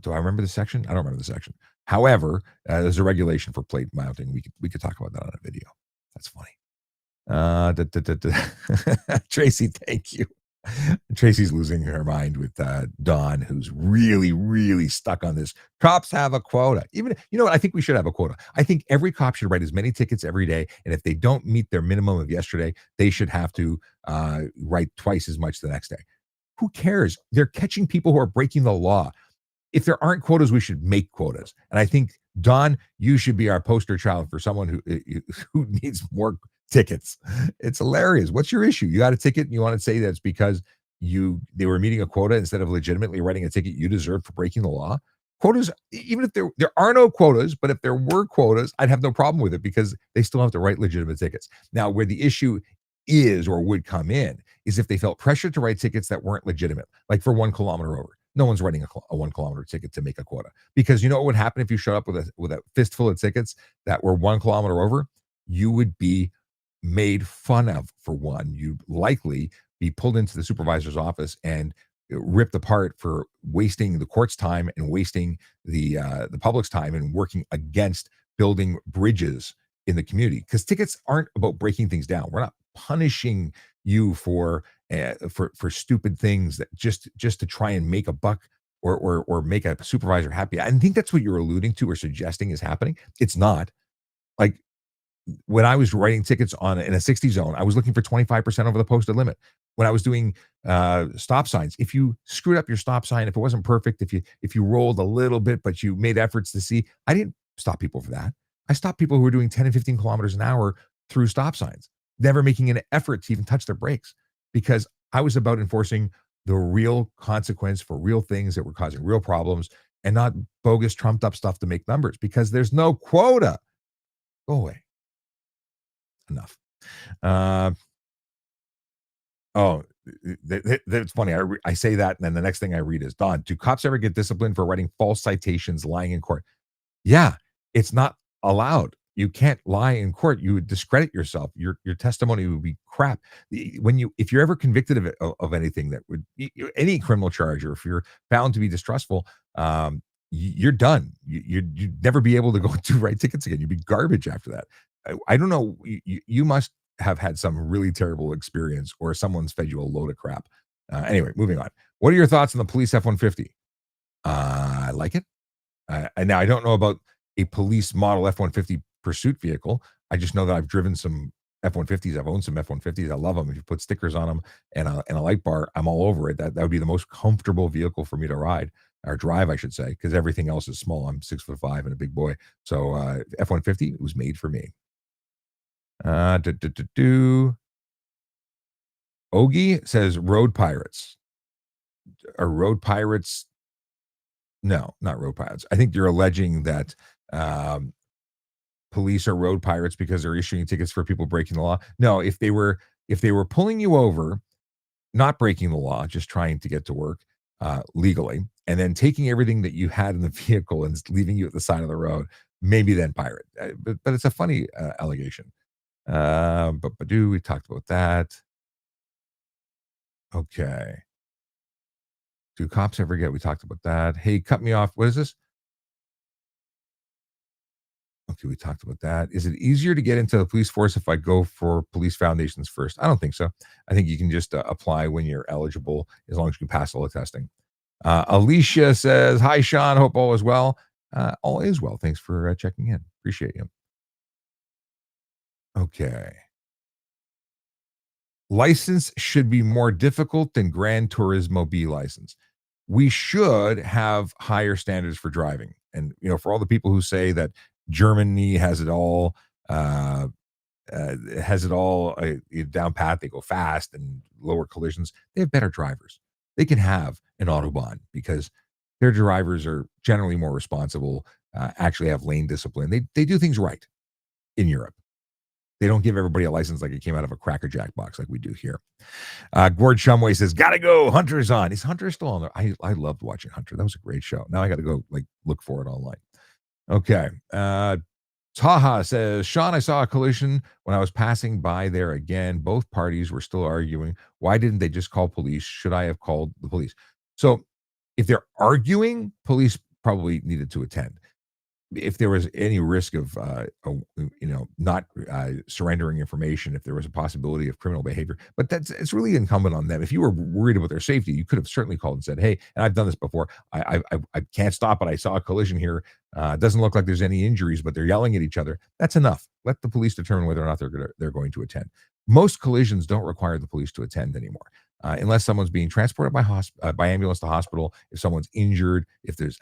do I remember the section? I don't remember the section. However, there's a regulation for plate mounting. We could talk about that on a video. That's funny. Tracy, thank you. Tracy's losing her mind with Dawn, who's really, really stuck on this. Cops have a quota. Even, you know what? I think we should have a quota. I think every cop should write as many tickets every day. And if they don't meet their minimum of yesterday, they should have to write twice as much the next day. Who cares? They're catching people who are breaking the law. If there aren't quotas, we should make quotas. And I think, Don, you should be our poster child for someone who needs more tickets. It's hilarious. What's your issue? You got a ticket and you want to say that it's because they were meeting a quota instead of legitimately writing a ticket you deserved for breaking the law? Quotas, even if there are no quotas, but if there were quotas, I'd have no problem with it because they still have to write legitimate tickets. Now, where the issue is or would come in is if they felt pressure to write tickets that weren't legitimate, like for 1 kilometer over. No one's writing a 1 kilometer ticket to make a quota, because you know what would happen if you showed up with a fistful of tickets that were 1 kilometer over? You would be made fun of. For one, you'd likely be pulled into the supervisor's office and ripped apart for wasting the court's time and wasting the public's time and working against building bridges in the community. Because tickets aren't about breaking things down. We're not punishing you for stupid things that just to try and make a buck or make a supervisor happy. I think that's what you're alluding to or suggesting is happening. It's not. Like, when I was writing tickets in a 60 zone, I was looking for 25% over the posted limit. When I was doing stop signs, if you screwed up your stop sign, if it wasn't perfect, if you rolled a little bit, but you made efforts to see, I didn't stop people for that. I stopped people who were doing 10 and 15 kilometers an hour through stop signs, never making an effort to even touch their brakes, because I was about enforcing the real consequence for real things that were causing real problems, and not bogus, trumped up stuff to make numbers, because there's no quota. Go away. Enough. That's funny. I say that, and then the next thing I read is, Don, do cops ever get disciplined for writing false citations, lying in court? Yeah, it's not allowed. You can't lie in court. You would discredit yourself. Your testimony would be crap. If you're ever convicted of anything that would, any criminal charge, or if you're found to be distrustful, you're done. You'd never be able to go to write tickets again. You'd be garbage after that. I don't know. You must have had some really terrible experience, or someone's fed you a load of crap. Anyway, moving on. What are your thoughts on the police F-150? I like it. And now I don't know about a police model F-150 pursuit vehicle. I just know that I've driven some F-150s. I've owned some F-150s. I love them. If you put stickers on them and a light bar, I'm all over it. That would be the most comfortable vehicle for me to ride or drive, I should say, because everything else is small. I'm 6'5" and a big boy. So F-150 was made for me. Do, do, do, do. Ogie says road pirates. Are road pirates? No, not road pirates. I think you're alleging that um, police are road pirates because they're issuing tickets for people breaking the law. No, if they were pulling you over, not breaking the law, just trying to get to work legally, and then taking everything that you had in the vehicle and leaving you at the side of the road, maybe then pirate. But it's a funny allegation. But do we talked about that? Okay. Do cops ever get? We talked about that. Hey, cut me off. What is this? Okay, we talked about that. Is it easier to get into the police force if I go for police foundations first? I don't think so. I think you can just apply when you're eligible as long as you can pass all the testing. Alicia says, "Hi, Sean. Hope all is well. All is well. Thanks for checking in. Appreciate you." Okay. License should be more difficult than Gran Turismo B license. We should have higher standards for driving. And for all the people who say that Germany uh, has it all down pat, they go fast and lower collisions. They have better drivers. They can have an autobahn because their drivers are generally more responsible. Actually, have lane discipline. They do things right in Europe. They don't give everybody a license like it came out of a Cracker Jack box like we do here. Gord Shumway says, "Gotta go. Hunter's on." Is Hunter still on there? I loved watching Hunter. That was a great show. Now I got to go look for it online. Okay. Taha says, "Sean, I saw a collision when I was passing by there again. Both parties were still arguing. Why didn't they just call police? Should I have called the police?" So if they're arguing, police probably needed to attend. If there was any risk of not surrendering information, if there was a possibility of criminal behavior, but it's really incumbent on them. If you were worried about their safety, you could have certainly called and said, "Hey," and I've done this before. I can't stop it. I saw a collision here. It doesn't look like there's any injuries, but they're yelling at each other. That's enough. Let the police determine whether or not they're going to attend. Most collisions don't require the police to attend anymore. Unless someone's being transported by ambulance to hospital, if someone's injured, if there's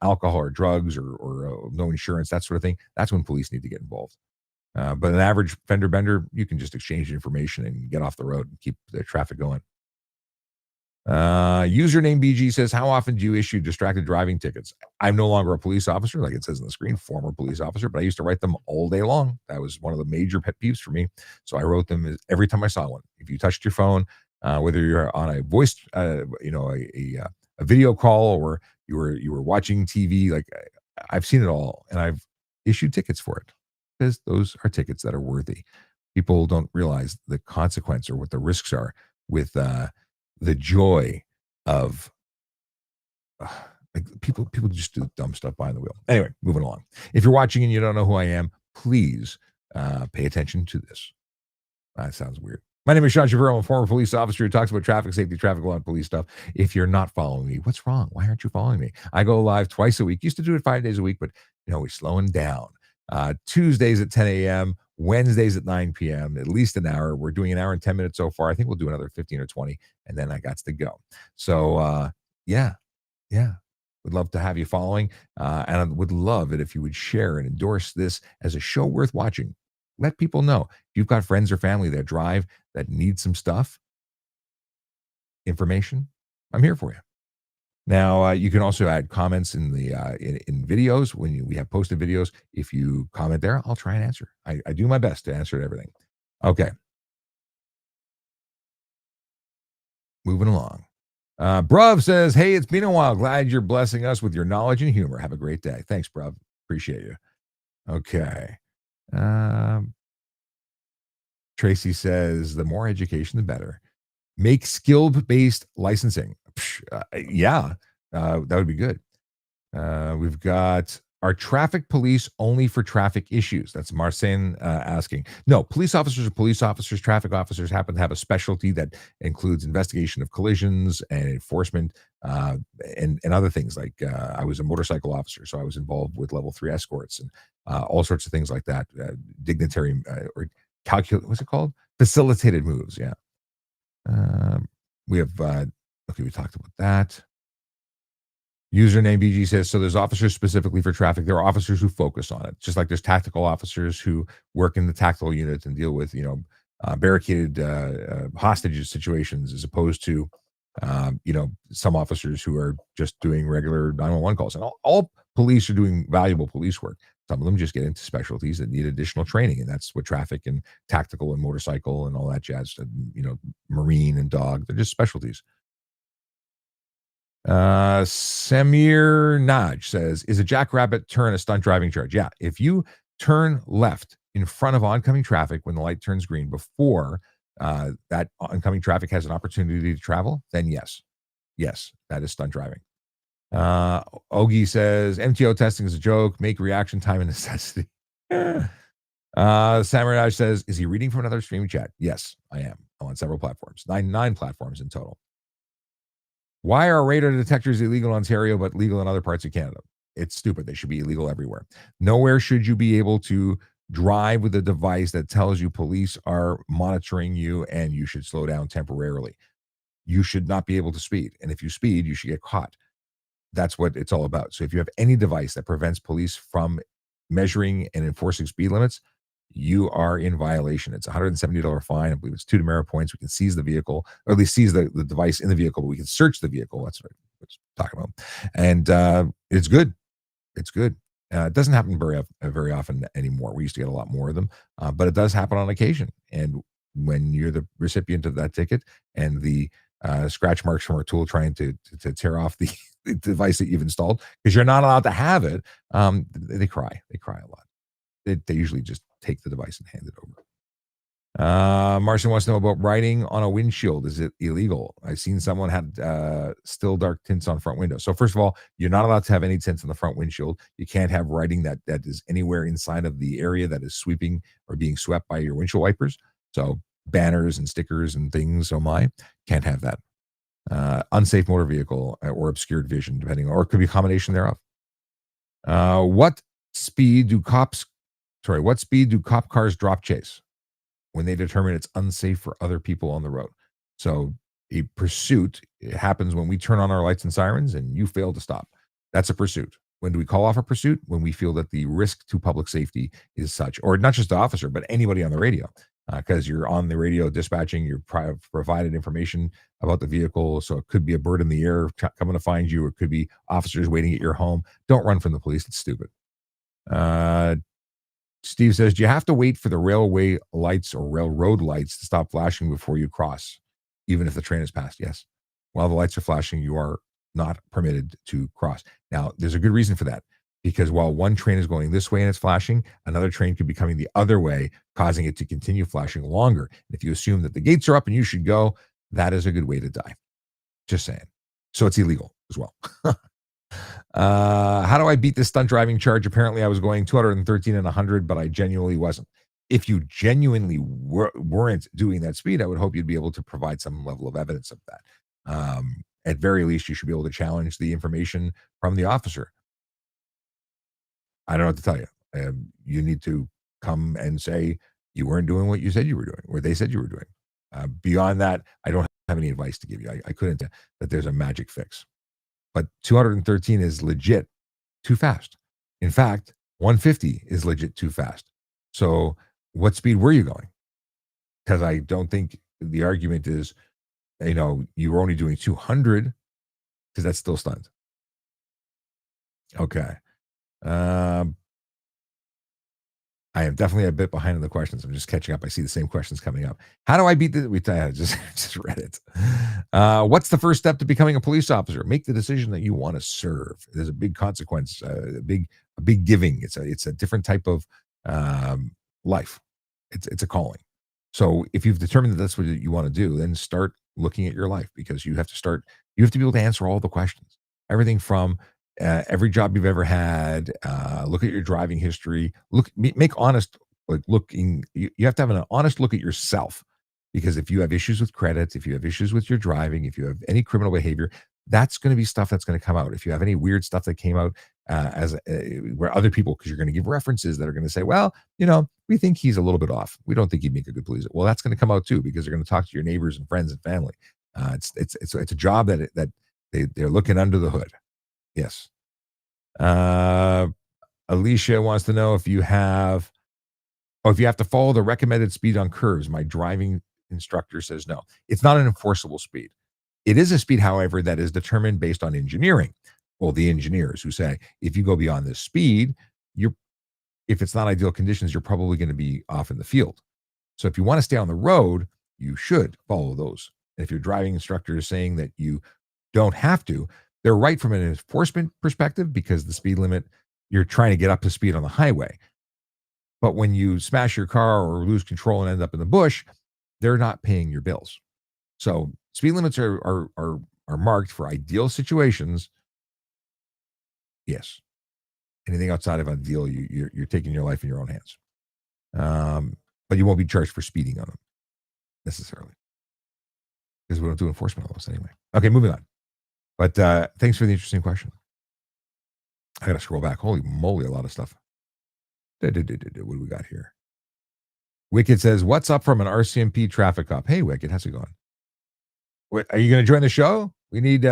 alcohol or drugs or no insurance, that sort of thing, that's when police need to get involved. But an average fender bender, you can just exchange information and get off the road and keep the traffic going. Username BG says, "How often do you issue distracted driving tickets?" I'm no longer a police officer, like it says on the screen, former police officer, but I used to write them all day long. That was one of the major pet peeves for me. So I wrote them every time I saw one. If you touched your phone, whether you're on a voice, a video call, or you were watching TV, I've seen it all, and I've issued tickets for it because those are tickets that are worthy. People don't realize the consequence or what the risks are with the joy of people just do dumb stuff behind the wheel. Anyway, moving along. If you're watching and you don't know who I am, please pay attention to this. That sounds weird. My name is Sean Shaviro. I'm a former police officer who talks about traffic safety, traffic law, and police stuff. If you're not following me, what's wrong? Why aren't you following me? I go live twice a week. Used to do it 5 days a week, but we're slowing down. Tuesdays at 10 a.m., Wednesdays at 9 p.m., at least an hour. We're doing an hour and 10 minutes so far. I think we'll do another 15 or 20, and then I got to go. So, yeah. Would love to have you following, and I would love it if you would share and endorse this as a show worth watching. Let people know. If you've got friends or family that drive that need some stuff, information, I'm here for you. Now, you can also add comments in the in videos when we have posted videos. If you comment there, I'll try and answer. I do my best to answer everything. Okay, moving along. Bruv says, "Hey, it's been a while. Glad you're blessing us with your knowledge and humor. Have a great day." Thanks, Bruv. Appreciate you. Okay. Um, Tracy says, "The more education, the better. Make skill-based licensing." Yeah, that would be good. We've got Are traffic police only for traffic issues? That's Marcin asking. No, police officers are police officers. Traffic officers happen to have a specialty that includes investigation of collisions and enforcement, uh, and other things. Like I was a motorcycle officer, so I was involved with level 3 escorts and all sorts of things like that. Dignitary or calculate. What's it called? Facilitated moves. Yeah. Um, we have. Okay, we talked about that. Username BG says, so there's officers specifically for traffic. There are officers who focus on it, just like there's tactical officers who work in the tactical units and deal with, barricaded hostage situations, as opposed to, some officers who are just doing regular 911 calls. And all police are doing valuable police work. Some of them just get into specialties that need additional training, and that's what traffic and tactical and motorcycle and all that jazz. Marine and dog, they're just specialties. Samir Naj says, is a jackrabbit turn a stunt driving charge? Yeah. If you turn left in front of oncoming traffic when the light turns green before that oncoming traffic has an opportunity to travel, then yes. Yes, that is stunt driving. Ogie says, MTO testing is a joke. Make reaction time a necessity. Samir Naj says, is he reading from another stream chat? Yes, I am. I'm on several platforms. Nine platforms in total. Why are radar detectors illegal in Ontario but legal in other parts of Canada? It's stupid. They should be illegal everywhere. Nowhere should you be able to drive with a device that tells you police are monitoring you and you should slow down temporarily. You should not be able to speed. And if you speed, you should get caught. That's what it's all about. So if you have any device that prevents police from measuring and enforcing speed limits, you are in violation. It's a $170 fine. I believe it's 2 demerit points. We can seize the vehicle, or at least seize the device in the vehicle, but we can search the vehicle. That's what I was talking about. And it's good. It's good. It doesn't happen very often anymore. We used to get a lot more of them, but it does happen on occasion. And when you're the recipient of that ticket and the scratch marks from our tool trying to tear off the device that you've installed, because you're not allowed to have it, they cry. They cry a lot. They usually just take the device and hand it over. Martian wants to know about writing on a windshield. Is it illegal? I've seen someone had still dark tints on front windows. So first of all, you're not allowed to have any tints on the front windshield. You can't have writing that is anywhere inside of the area that is sweeping or being swept by your windshield wipers. So banners and stickers and things, oh my, can't have that. Unsafe motor vehicle or obscured vision, depending, or it could be a combination thereof. What speed do cop cars drop chase when they determine it's unsafe for other people on the road? So a pursuit, it happens when we turn on our lights and sirens and you fail to stop. That's a pursuit. When do we call off a pursuit? When we feel that the risk to public safety is such, or not just the officer, but anybody on the radio, because you're on the radio dispatching, you're provided information about the vehicle. So it could be a bird in the air coming to find you, or it could be officers waiting at your home. Don't run from the police. It's stupid. Steve says, do you have to wait for the railway lights or railroad lights to stop flashing before you cross, even if the train has passed? Yes. While the lights are flashing, you are not permitted to cross. Now, there's a good reason for that, because while one train is going this way and it's flashing, another train could be coming the other way, causing it to continue flashing longer. And if you assume that the gates are up and you should go, that is a good way to die. Just saying. So it's illegal as well. How do I beat this stunt driving charge? Apparently I was going 213 and 100, but I genuinely wasn't. If you genuinely weren't doing that speed, I would hope you'd be able to provide some level of evidence of that. At very least, you should be able to challenge the information from the officer. I don't know what to tell you. You need to come and say you weren't doing what you said you were doing, or they said you were doing. Beyond that, I don't have any advice to give you. I couldn't that there's a magic fix. But 213 is legit too fast. In fact, 150 is legit too fast. So what speed were you going? Because I don't think the argument is, you were only doing 200, because that's still stunt. Okay. I am definitely a bit behind in the questions. I'm just catching up. I see the same questions coming up. How do I beat the? I just read it. What's the first step to becoming a police officer? Make the decision that you want to serve. There's a big consequence, a big giving. It's a different type of life. It's a calling. So if you've determined that that's what you want to do, then start looking at your life, because you have to be able to answer all the questions. Everything from every job you've ever had. Look at your driving history. Make honest, like looking. You have to have an honest look at yourself, because if you have issues with credits, if you have issues with your driving, if you have any criminal behavior, that's going to be stuff that's going to come out. If you have any weird stuff that came out as where other people, because you're going to give references that are going to say, well, we think he's a little bit off. We don't think he'd make a good police. Well, that's going to come out too, because they're going to talk to your neighbors and friends and family. It's a job that they're looking under the hood. Yes. Uh, Alicia wants to know if you have to follow the recommended speed on curves. My driving instructor says no. It's not an enforceable speed. It is a speed, however, that is determined based on engineering. Well, the engineers who say if you go beyond this speed, if it's not ideal conditions, you're probably going to be off in the field. So if you want to stay on the road, you should follow those. And if your driving instructor is saying that you don't have to, they're right from an enforcement perspective, because the speed limit, you're trying to get up to speed on the highway. But when you smash your car or lose control and end up in the bush, they're not paying your bills. So speed limits are marked for ideal situations. Yes. Anything outside of ideal, you're taking your life in your own hands. But you won't be charged for speeding on them necessarily, because we don't do enforcement on those anyway. Okay, moving on. But thanks for the interesting question. I got to scroll back. Holy moly, a lot of stuff. What do we got here? Wicked says, "What's up from an RCMP traffic cop?" Hey, Wicked, how's it going? Wait, are you going to join the show? We need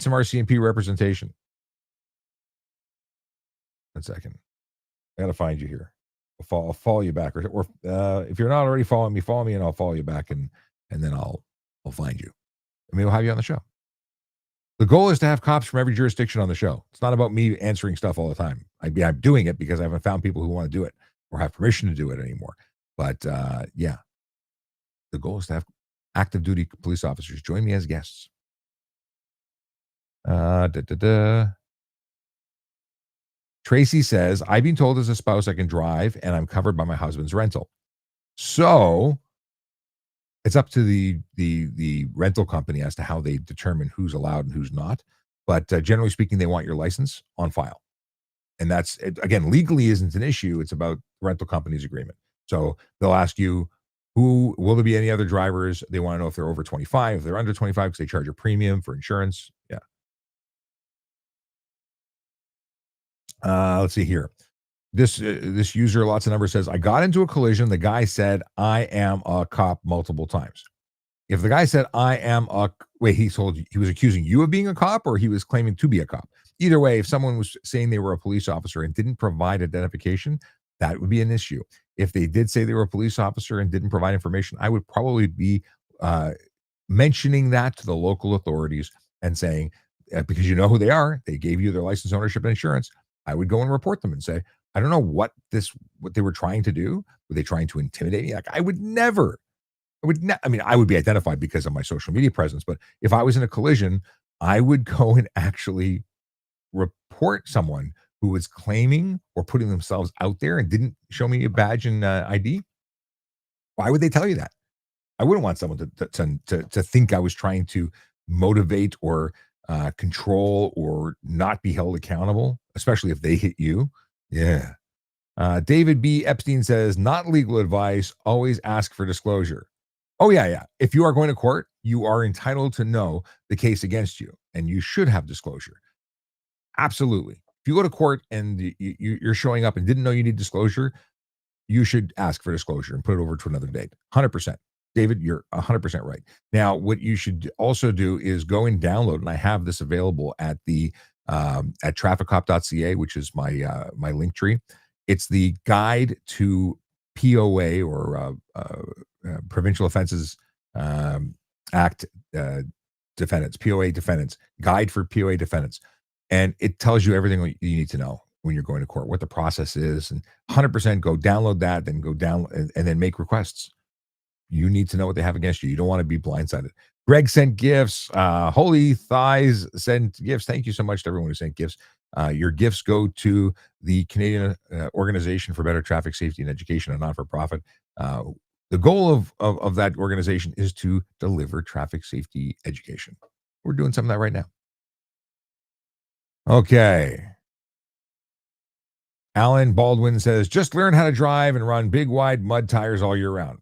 some RCMP representation. 1 second. I got to find you here. I'll follow you back, or if you're not already following me, and I'll follow you back, and then I'll find you. I mean, we'll have you on the show. The goal is to have cops from every jurisdiction on the show. It's not about me answering stuff all the time. I'm doing it because I haven't found people who want to do it or have permission to do it anymore. But yeah, the goal is to have active duty police officers join me as guests. Tracy says, I've been told as a spouse I can drive and I'm covered by my husband's rental. So it's up to the rental company as to how they determine who's allowed and who's not. But generally speaking, they want your license on file. And that's, again, legally isn't an issue. It's about the rental company's agreement. So they'll ask you, will there be any other drivers? They want to know if they're over 25, if they're under 25, because they charge a premium for insurance. Yeah. Let's see here. This user, lots of numbers, says, I got into a collision. The guy said, I am a cop multiple times. If the guy said, he was accusing you of being a cop, or he was claiming to be a cop. Either way, if someone was saying they were a police officer and didn't provide identification, that would be an issue. If they did say they were a police officer and didn't provide information, I would probably be mentioning that to the local authorities and saying, because you know who they are, they gave you their license, ownership, and insurance. I would go and report them and say, I don't know what they were trying to do. Were they trying to intimidate me? Like, I would be identified because of my social media presence, but if I was in a collision, I would go and actually report someone who was claiming or putting themselves out there and didn't show me a badge and ID. Why would they tell you that? I wouldn't want someone to think I was trying to motivate or control or not be held accountable, especially if they hit you. Yeah. David B. Epstein says, not legal advice. Always ask for disclosure. Oh, yeah. If you are going to court, you are entitled to know the case against you, and you should have disclosure. Absolutely. If you go to court and you're showing up and didn't know you need disclosure, you should ask for disclosure and put it over to another date. 100%. David, you're 100% right. Now, what you should also do is go and download, and I have this available at the at trafficcop.ca, which is my my link tree. It's the guide to POA, or Provincial Offenses Act defendants, POA defendants, guide for POA defendants. And it tells you everything you need to know when you're going to court, what the process is, and 100% go download that, then go down and then make requests. You need to know what they have against you. You don't want to be blindsided. Greg sent gifts. Holy Thighs sent gifts. Thank you so much to everyone who sent gifts. Your gifts go to the Canadian Organization for Better Traffic Safety and Education, a not-for-profit. The goal of that organization is to deliver traffic safety education. We're doing some of that right now. Okay. Alan Baldwin says, just learn how to drive and run big, wide mud tires all year round.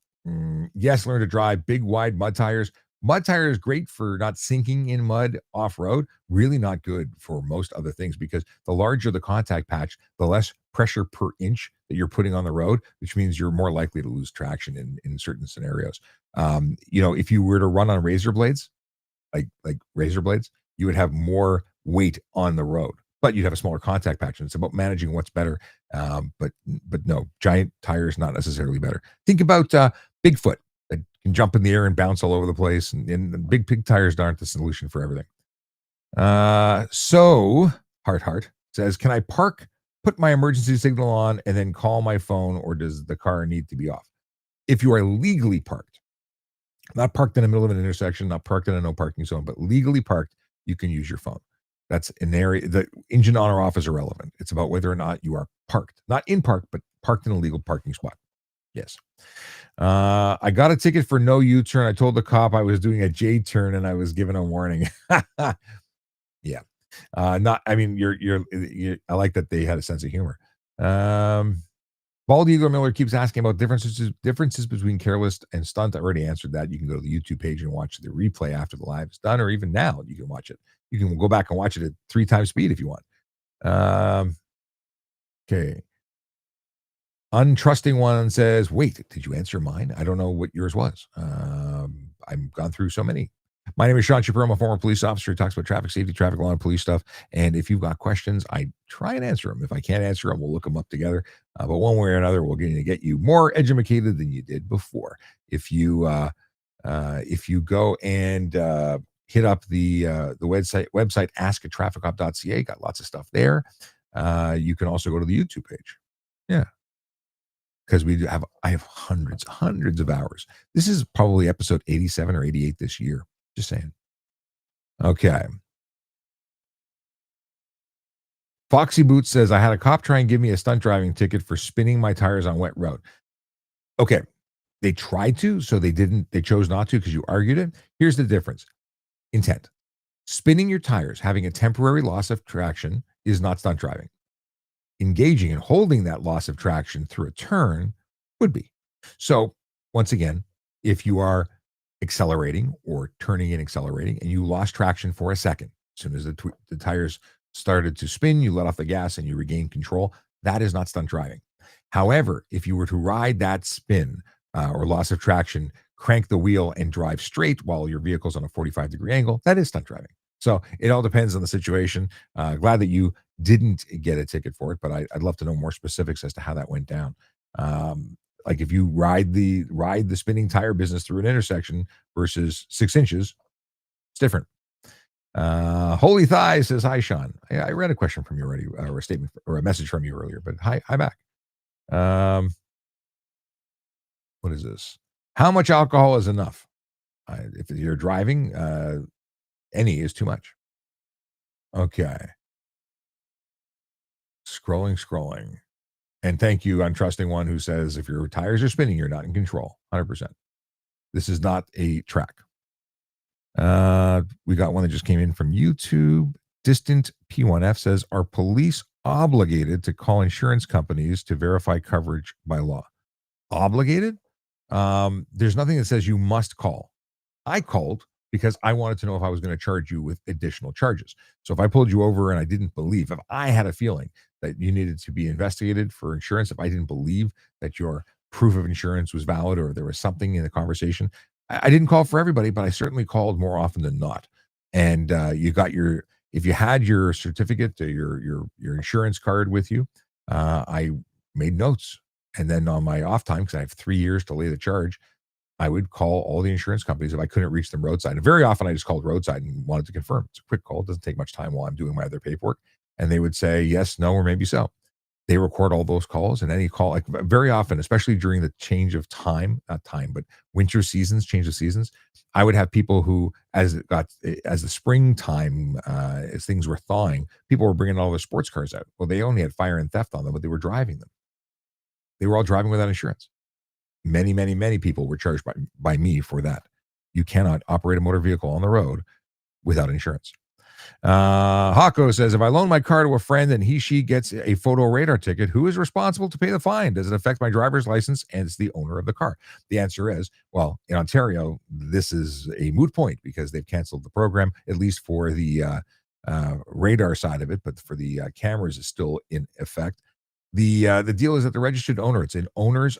Yes, learn to drive big, wide mud tires. Mud tires great for not sinking in mud off road. Really not good for most other things because the larger the contact patch, the less pressure per inch that you're putting on the road, which means you're more likely to lose traction in certain scenarios. If you were to run on razor blades, like razor blades, you would have more weight on the road, but you'd have a smaller contact patch. And it's about managing what's better. But no, giant tires not necessarily better. Think about Bigfoot that can jump in the air and bounce all over the place, and big pig tires aren't the solution for everything. So Heart says, can I park, put my emergency signal on, and then call my phone, or does the car need to be off? If you are legally parked, not parked in the middle of an intersection, not parked in a no parking zone, but legally parked, you can use your phone. That's an area. The engine on or off is irrelevant. It's about whether or not you are parked, not in park, but parked in a legal parking spot. Yes. I got a ticket for no U-turn. I told the cop I was doing a J turn and I was given a warning. Yeah. Not. I mean, you're. I like that they had a sense of humor. Bald Eagle Miller keeps asking about differences between careless and stunt. I already answered that. You can go to the YouTube page and watch the replay after the live is done, or even now you can watch it. You can go back and watch it at 3 times speed if you want. Okay. Untrusting one says, wait, did you answer mine? I don't know what yours was. I've gone through so many. My name is Sean Shapiro. I'm a former police officer who talks about traffic safety, traffic law, and police stuff. And if you've got questions, I try and answer them. If I can't answer them, we'll look them up together. But one way or another, we're going to get you more educated than you did before. If you go and hit up the website askatrafficcop.ca, got lots of stuff there. You can also go to the YouTube page. Yeah. Because I have hundreds of hours. This is probably episode 87 or 88 this year. Just saying. Okay. Foxy Boots says, I had a cop try and give me a stunt driving ticket for spinning my tires on wet road. Okay. They tried to, so they didn't. They chose not to because you argued it. Here's the difference. Intent. Spinning your tires, having a temporary loss of traction is not stunt driving. Engaging and holding that loss of traction through a turn would be. So once again, if you are accelerating or turning and accelerating and you lost traction for a second, as soon as the tires started to spin, you let off the gas and you regain control, that is not stunt driving. However, if you were to ride that spin or loss of traction, crank the wheel and drive straight while your vehicle's on a 45-degree angle, that is stunt driving. So it all depends on the situation. Glad that you didn't get a ticket for it, but I'd love to know more specifics as to how that went down. Like if you ride the spinning tire business through an intersection versus 6 inches, it's different. Holy Thigh says, hi, Sean. I read a question from you already, or a statement or a message from you earlier, but hi back. What is this? How much alcohol is enough? If you're driving, any is too much. Okay. Scrolling. And thank you, Untrusting One, who says, if your tires are spinning, you're not in control. 100%. This is not a track. We got one that just came in from YouTube. Distant P1F says, are police obligated to call insurance companies to verify coverage by law? Obligated? There's nothing that says you must call. I called because I wanted to know if I was going to charge you with additional charges. So if I pulled you over and I didn't believe, if I had a feeling that you needed to be investigated for insurance, if I didn't believe that your proof of insurance was valid or there was something in the conversation, I didn't call for everybody, but I certainly called more often than not. And if you had your certificate, your insurance card with you, I made notes. And then on my off time, because I have 3 years to lay the charge, I would call all the insurance companies if I couldn't reach them roadside. And very often I just called roadside and wanted to confirm. It's a quick call. It doesn't take much time while I'm doing my other paperwork. And they would say yes, no, or maybe so. They record all those calls, and any call, like very often, especially during the change of time, not time, but winter seasons, change of seasons, I would have people who, as the springtime, as things were thawing, people were bringing all their sports cars out. Well, they only had fire and theft on them, but they were driving them. They were all driving without insurance. Many people were charged by me for that. You cannot operate a motor vehicle on the road without insurance. Hako says, if I loan my car to a friend and she gets a photo radar ticket, who is responsible to pay the fine? Does it affect my driver's license? And it's the owner of the car. The answer is, well, in Ontario, this is a moot point because they've canceled the program, at least for the radar side of it, but for the cameras is still in effect. The deal is that the registered owner, it's an owner's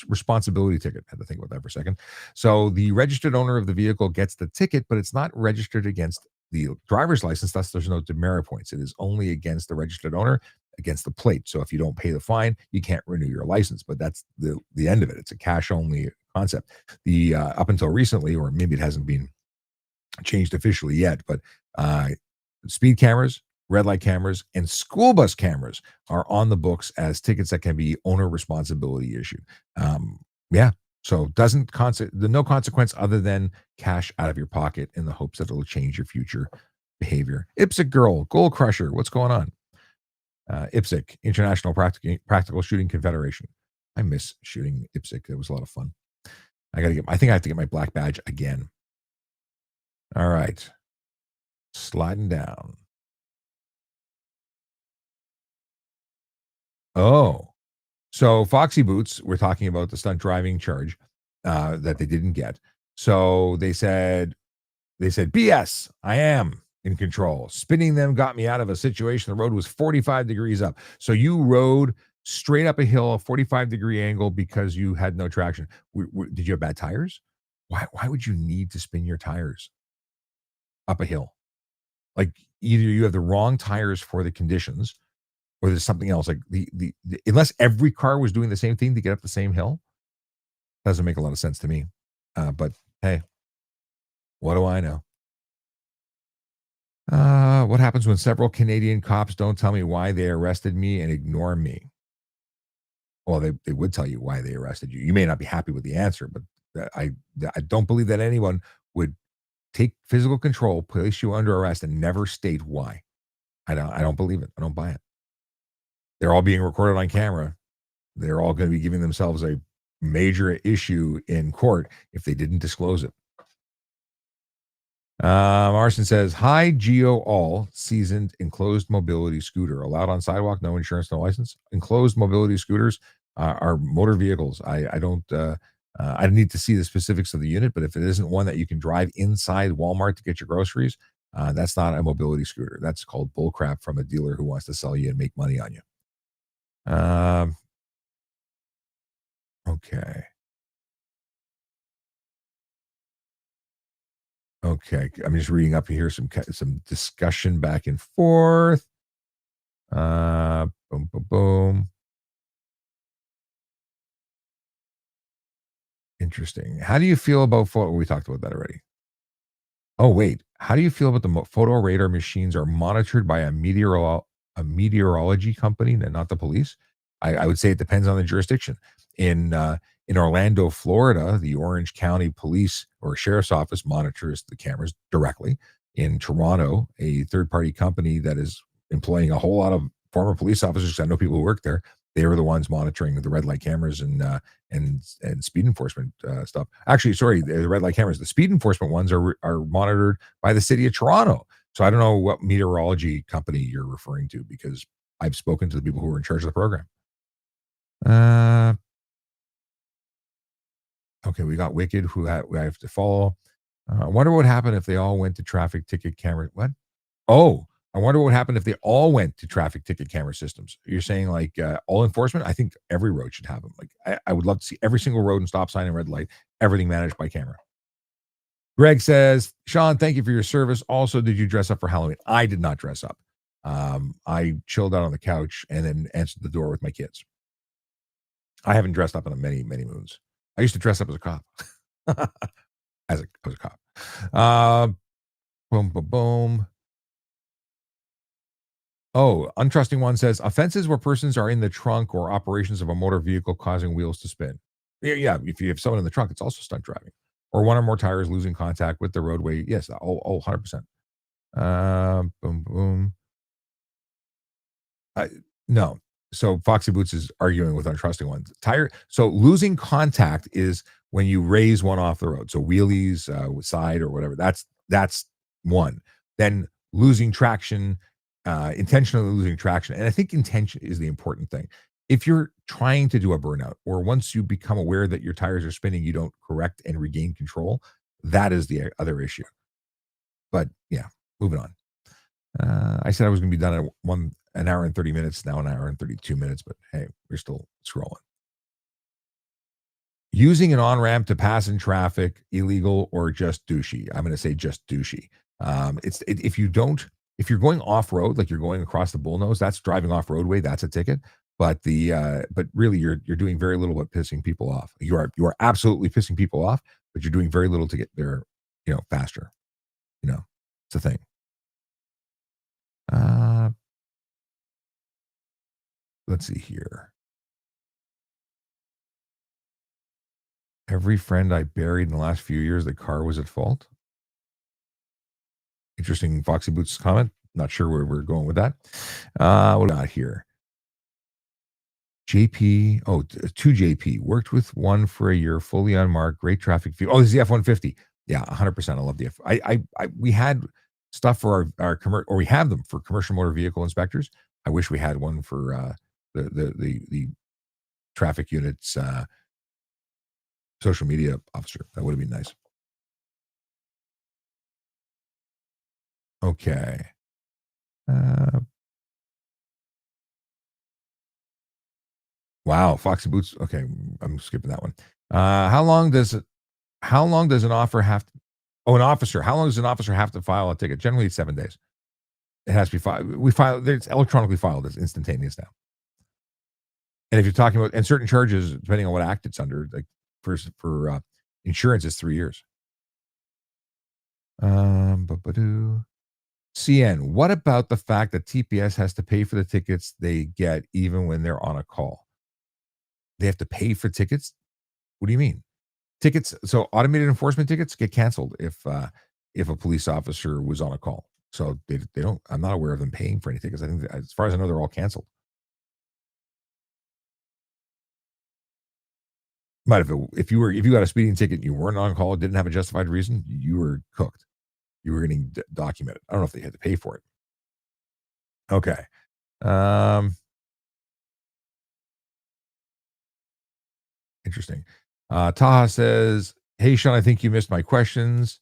responsibility ticket. I had to think about that for a second. So the registered owner of the vehicle gets the ticket, but it's not registered against the driver's license. Thus, there's no demerit points. It is only against the registered owner, against the plate. So if you don't pay the fine, you can't renew your license. But that's the end of it. It's a cash only concept. The up until recently, or maybe it hasn't been changed officially yet, but speed cameras, red light cameras, and school bus cameras are on the books as tickets that can be owner responsibility issued. Yeah. So doesn't no consequence other than cash out of your pocket in the hopes that it'll change your future behavior. IPSC girl, Goal Crusher, what's going on? IPSC, International Practical Shooting Confederation. I miss shooting IPSC. It was a lot of fun. I think I have to get my black badge again. All right. Sliding down. Oh, so Foxy Boots, we're talking about the stunt driving charge that they didn't get. So they said, BS, I am in control. Spinning them got me out of a situation. The road was 45 degrees up. So you rode straight up a hill, a 45-degree angle because you had no traction. Did you have bad tires? Why would you need to spin your tires up a hill? Like either you have the wrong tires for the conditions, or there's something else. Like the unless every car was doing the same thing to get up the same hill, doesn't make a lot of sense to me. But hey, what do I know? What happens when several Canadian cops don't tell me why they arrested me and ignore me? Well, they would tell you why they arrested you. You may not be happy with the answer, but I don't believe that anyone would take physical control, place you under arrest, and never state why. I don't believe it. I don't buy it. They're all being recorded on camera. They're all going to be giving themselves a major issue in court if they didn't disclose it. Marson says, hi, Geo all seasoned enclosed mobility scooter allowed on sidewalk, no insurance, no license. Enclosed mobility scooters are motor vehicles. I don't I need to see the specifics of the unit, but if it isn't one that you can drive inside Walmart to get your groceries, that's not a mobility scooter. That's called bullcrap from a dealer who wants to sell you and make money on you. Okay. Okay, I'm just reading up here some discussion back and forth. Boom, boom, boom. Interesting. How do you feel about photo? We talked about that already. Oh wait, how do you feel about the photo radar machines are monitored by a meteorology company and not the police? I would say it depends on the jurisdiction. In Orlando, Florida, the Orange County Police or Sheriff's Office monitors the cameras directly. In Toronto, a third-party company that is employing a whole lot of former police officers. I know people who work there. They were the ones monitoring the red light cameras and speed enforcement stuff. Actually, sorry, the red light cameras. The speed enforcement ones are monitored by the city of Toronto. So I don't know what meteorology company you're referring to because I've spoken to the people who are in charge of the program. Okay, we got Wicked, who I have to follow. I wonder what would happen if they all went to traffic ticket camera. What? Oh, I wonder what would happen if they all went to traffic ticket camera systems. You're saying like all enforcement? I think every road should have them. Like I would love to see every single road and stop sign and red light, everything managed by camera. Greg says, Sean, thank you for your service. Also, did you dress up for Halloween? I did not dress up. I chilled out on the couch and then answered the door with my kids. I haven't dressed up in many, many moons. I used to dress up as a cop. as a cop. Boom, boom, boom. Oh, Untrusting One says offenses where persons are in the trunk or operations of a motor vehicle causing wheels to spin. Yeah. If you have someone in the trunk, it's also stunt driving. Or one or more tires losing contact with the roadway. Yes, 100%. Boom, boom. No. So Foxy Boots is arguing with Untrusting Ones. So losing contact is when you raise one off the road. So wheelies, side or whatever. That's One, then losing traction, intentionally losing traction. And I think intention is the important thing. If you're trying to do a burnout, or once you become aware that your tires are spinning, you don't correct and regain control, that is the other issue. But yeah, moving on. I said I was going to be done at an hour and 30 minutes, now an hour and 32 minutes, but hey, we're still scrolling. Using an on ramp to pass in traffic, illegal or just douchey? I'm going to say just douchey. If you don't, if you're going off road, like you're going across the bullnose, that's driving off roadway. That's a ticket. But really, you're doing very little but pissing people off. You are absolutely pissing people off, but you're doing very little to get there, faster. It's a thing. Uh, let's see here. Every friend I buried in the last few years, the car was at fault. Interesting Foxy Boots comment. Not sure where we're going with that. What do we got here? JP, two JP. Worked with one for a year, fully unmarked, great traffic view. Oh, this is the F-150. Yeah, 100%. I love the F. We had stuff for our or we have them for commercial motor vehicle inspectors. I wish we had one for the traffic units social media officer. That would have been nice. Okay. Wow, Foxy Boots. Okay, I'm skipping that one. How long does an offer have to, an officer, how long does an officer have to file a ticket? Generally, it's 7 days. It has to be filed. It's electronically filed. It's instantaneous now. And if you're talking about, and certain charges, depending on what act it's under, like for insurance, is 3 years. CN, what about the fact that TPS has to pay for the tickets they get even when they're on a call? They have to pay for tickets? What do you mean? Tickets, so automated enforcement tickets get canceled if a police officer was on a call. So they don't, I'm not aware of them paying for any tickets. I think as far as I know, they're all canceled. But if you got a speeding ticket and you weren't on call, didn't have a justified reason, you were cooked. You were getting documented. I don't know if they had to pay for it. Okay. Interesting. Taha says, "Hey Sean, I think you missed my questions."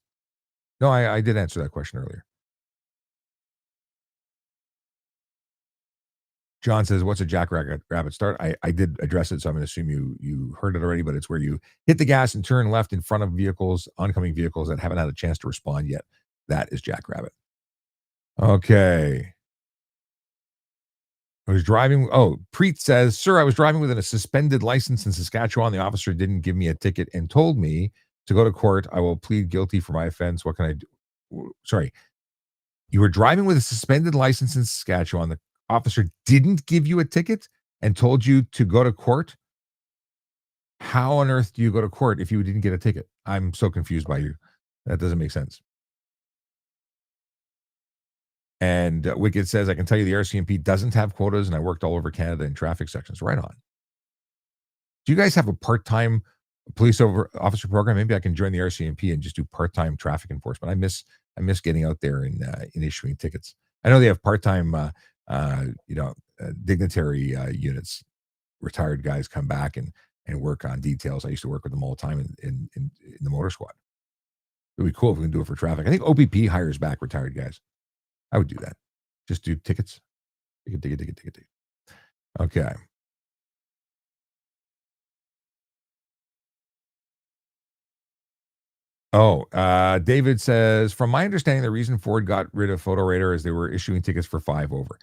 No, I did answer that question earlier. John says, "What's a jackrabbit start?" I did address it, so I'm going to assume you heard it already. But it's where you hit the gas and turn left in front of oncoming vehicles that haven't had a chance to respond yet. That is jackrabbit. Okay. I was driving. Oh, Preet says, "Sir, I was driving with a suspended license in Saskatchewan. The officer didn't give me a ticket and told me to go to court. I will plead guilty for my offense. What can I do?" Sorry. You were driving with a suspended license in Saskatchewan. The officer didn't give you a ticket and told you to go to court. How on earth do you go to court if you didn't get a ticket? I'm so confused by you. That doesn't make sense. And Wicked says, "I can tell you the RCMP doesn't have quotas, and I worked all over Canada in traffic sections." Right on. Do you guys have a part-time police officer program? Maybe I can join the RCMP and just do part-time traffic enforcement. I miss getting out there and issuing tickets. I know they have part-time, dignitary units. Retired guys come back and work on details. I used to work with them all the time in the motor squad. It'd be cool if we can do it for traffic. I think OPP hires back retired guys. I would do that. Just do tickets. Ticket. Okay. Oh, David says, "From my understanding, the reason Ford got rid of Photo Radar is they were issuing tickets for 5 over."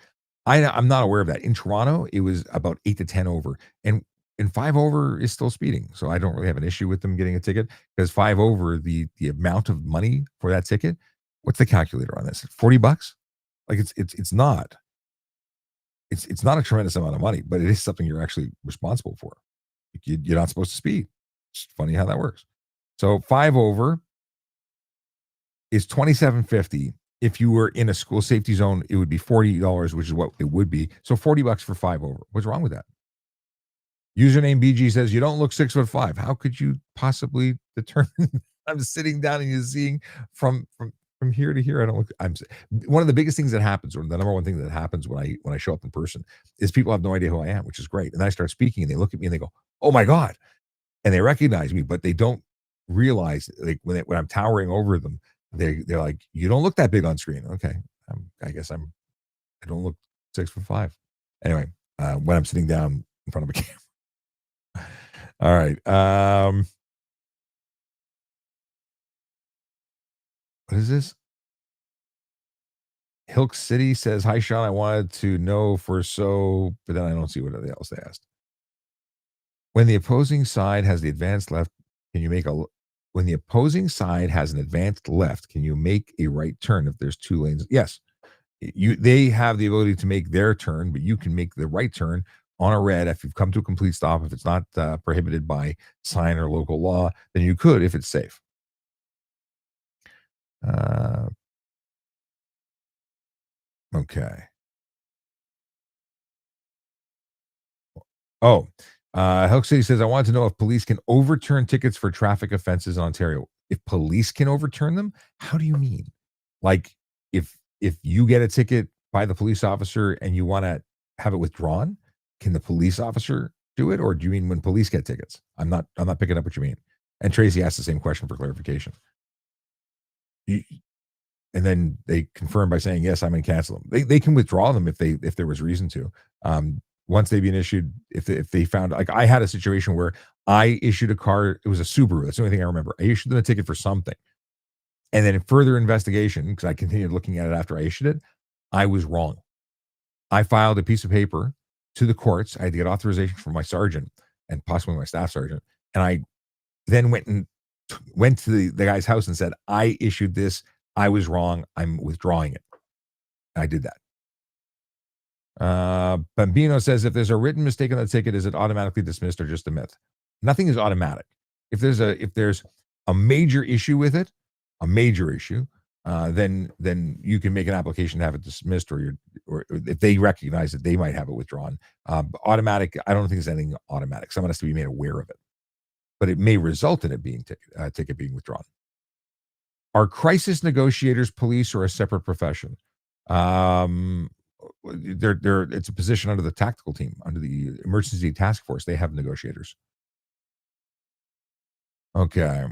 I'm not aware of that. In Toronto, it was about 8 to 10 over, and 5 over is still speeding. So I don't really have an issue with them getting a ticket, because 5 over, the amount of money for that ticket, what's the calculator on this? $40? Like it's not. It's not a tremendous amount of money, but it is something you're actually responsible for. You're not supposed to speed. It's funny how that works. So 5 over is 27.50. If you were in a school safety zone, it would be $40, which is what it would be. So $40 for 5 over. What's wrong with that? Username BG says, "You don't look 6'5". How could you possibly determine?" I'm sitting down and you're seeing from from here to here. I don't look. One of the biggest things that happens, or the number one thing that happens when I show up in person, is people have no idea who I am, which is great. And I start speaking, and they look at me and they go, "Oh my god," and they recognize me, but they don't realize like when I'm towering over them, they're like, "You don't look that big on screen." Okay, I guess I don't look 6'5". Anyway, when I'm sitting down in front of a camera. All right. What is this? Hilk City says, "Hi, Sean. I wanted to know for so," but then I don't see what else they asked. When the opposing side has the advanced left, can you make a when the opposing side has an advanced left, can you make a right turn if there's two lanes? Yes. They have the ability to make their turn, but you can make the right turn on a red if you've come to a complete stop. If it's not prohibited by sign or local law, then you could if it's safe. Uh, okay. Oh, Helk City says, "I wanted to know if police can overturn tickets for traffic offenses in Ontario. If police can overturn them, how do you mean? Like, if you get a ticket by the police officer and you want to have it withdrawn, can the police officer do it, or do you mean when police get tickets? I'm not picking up what you mean." And Tracy asked the same question for clarification. You, and then they confirm by saying, "Yes, I'm going to cancel them." They can withdraw them if there was reason to. Once they've been issued, if they found, like, I had a situation where I issued a car. It was a Subaru. That's the only thing I remember. I issued them a ticket for something, and then in further investigation, because I continued looking at it after I issued it, I was wrong. I filed a piece of paper to the courts. I had to get authorization from my sergeant and possibly my staff sergeant, and I then went to the guy's house and said, "I issued this. I was wrong. I'm withdrawing it." I did that. Bambino says, "If there's a written mistake on the ticket, is it automatically dismissed or just a myth?" Nothing is automatic. If there's a major issue with it, a major issue, then you can make an application to have it dismissed, or if they recognize that they might have it withdrawn. Automatic, I don't think there's anything automatic. Someone has to be made aware of it, but it may result in it being ticket being withdrawn. Are crisis negotiators police or a separate profession? Um, they're it's a position under the tactical team, under the emergency task force. They have negotiators. Okay.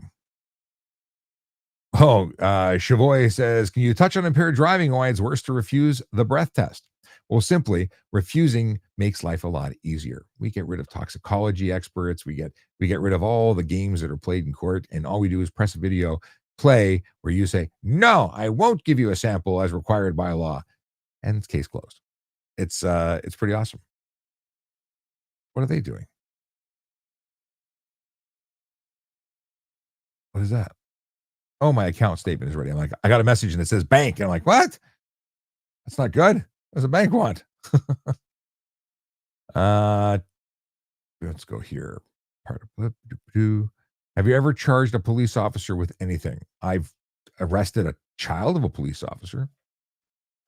Oh, Chavoy says, "Can you touch on impaired driving? Why it's worse to refuse the breath test?" Well, simply refusing makes life a lot easier. We get rid of toxicology experts. We get rid of all the games that are played in court, and all we do is press a video play where you say, "No, I won't give you a sample as required by law," and it's case closed. It's pretty awesome. What are they doing? What is that? Oh, my account statement is ready. I'm like, I got a message and it says bank. And I'm like, what? That's not good. What does a bank want? uh, let's go here. Have you ever charged a police officer with anything? I've arrested a child of a police officer.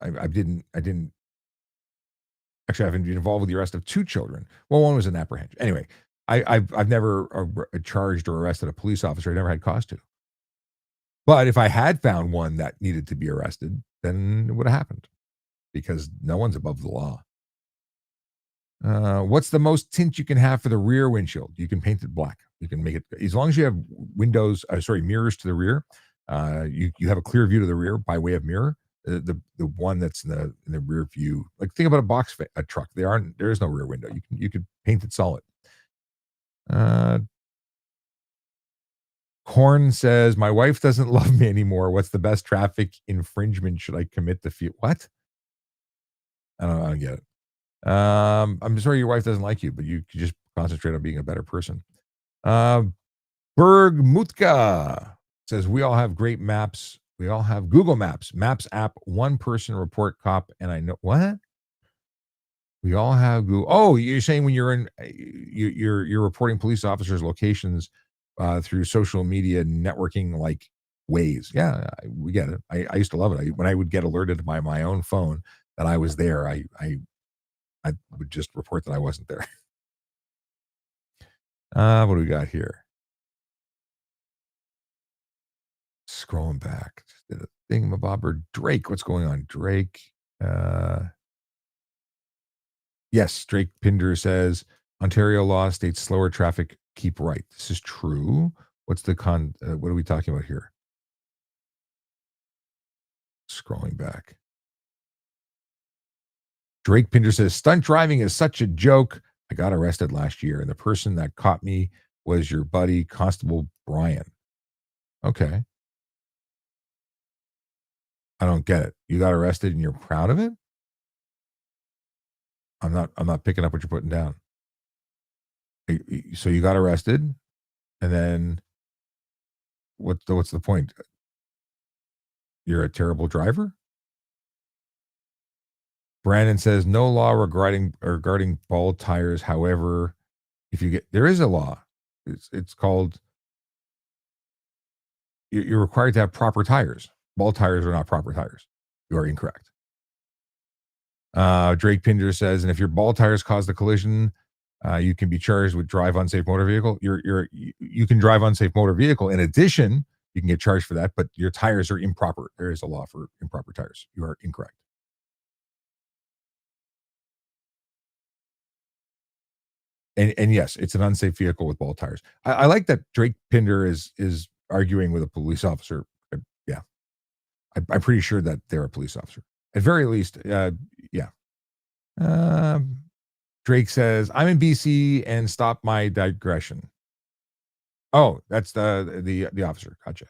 I didn't actually. I've been involved with the arrest of two children. Well, one was an apprehension. Anyway, I've never charged or arrested a police officer. I never had cause to. But if I had found one that needed to be arrested, then it would have happened because no one's above the law. What's the most tint you can have for the rear windshield? You can paint it black. You can make it as long as you have mirrors to the rear. You have a clear view to the rear by way of mirror. The one that's in the rear view, like think about a truck. There is no rear window. You could paint it solid. Uh, Corn says, "My wife doesn't love me anymore. What's the best traffic infringement should I commit to feel?" What? I don't get it. I'm sorry your wife doesn't like you, but you could just concentrate on being a better person. Uh, Berg Mutka says, "We all have great maps. We all have Google Maps, Maps app, one person report cop, and I know what." We all have Google. Oh, you're saying when you're in, you're reporting police officers' locations through social media networking like ways. Yeah, we get it. I used to love it. When I would get alerted by my own phone that I was there, I would just report that I wasn't there. What do we got here? Scrolling back. Just did a thingamabobber. Drake, what's going on? Drake. Uh, yes, Drake Pinder says Ontario law states slower traffic keep right. This is true. What's the what are we talking about here? Scrolling back. Drake Pinder says stunt driving is such a joke. I got arrested last year, and the person that caught me was your buddy, Constable Brian. Okay. I don't get it. You got arrested and you're proud of it? I'm not picking up what you're putting down. So you got arrested, and then what's the point? You're a terrible driver? Brandon says no law regarding bald tires. However, if you get there is a law. It's called you're required to have proper tires. Bald tires are not proper tires. You are incorrect. Drake Pinder says, and if your bald tires cause the collision, you can be charged with drive unsafe motor vehicle. You can drive unsafe motor vehicle. In addition, you can get charged for that, but your tires are improper. There is a law for improper tires. You are incorrect. And yes, it's an unsafe vehicle with bald tires. I like that Drake Pinder is arguing with a police officer. Yeah, I'm pretty sure that they're a police officer. At very least, yeah. Um, Drake says, "I'm in BC and stop my digression." Oh, that's the officer. Gotcha.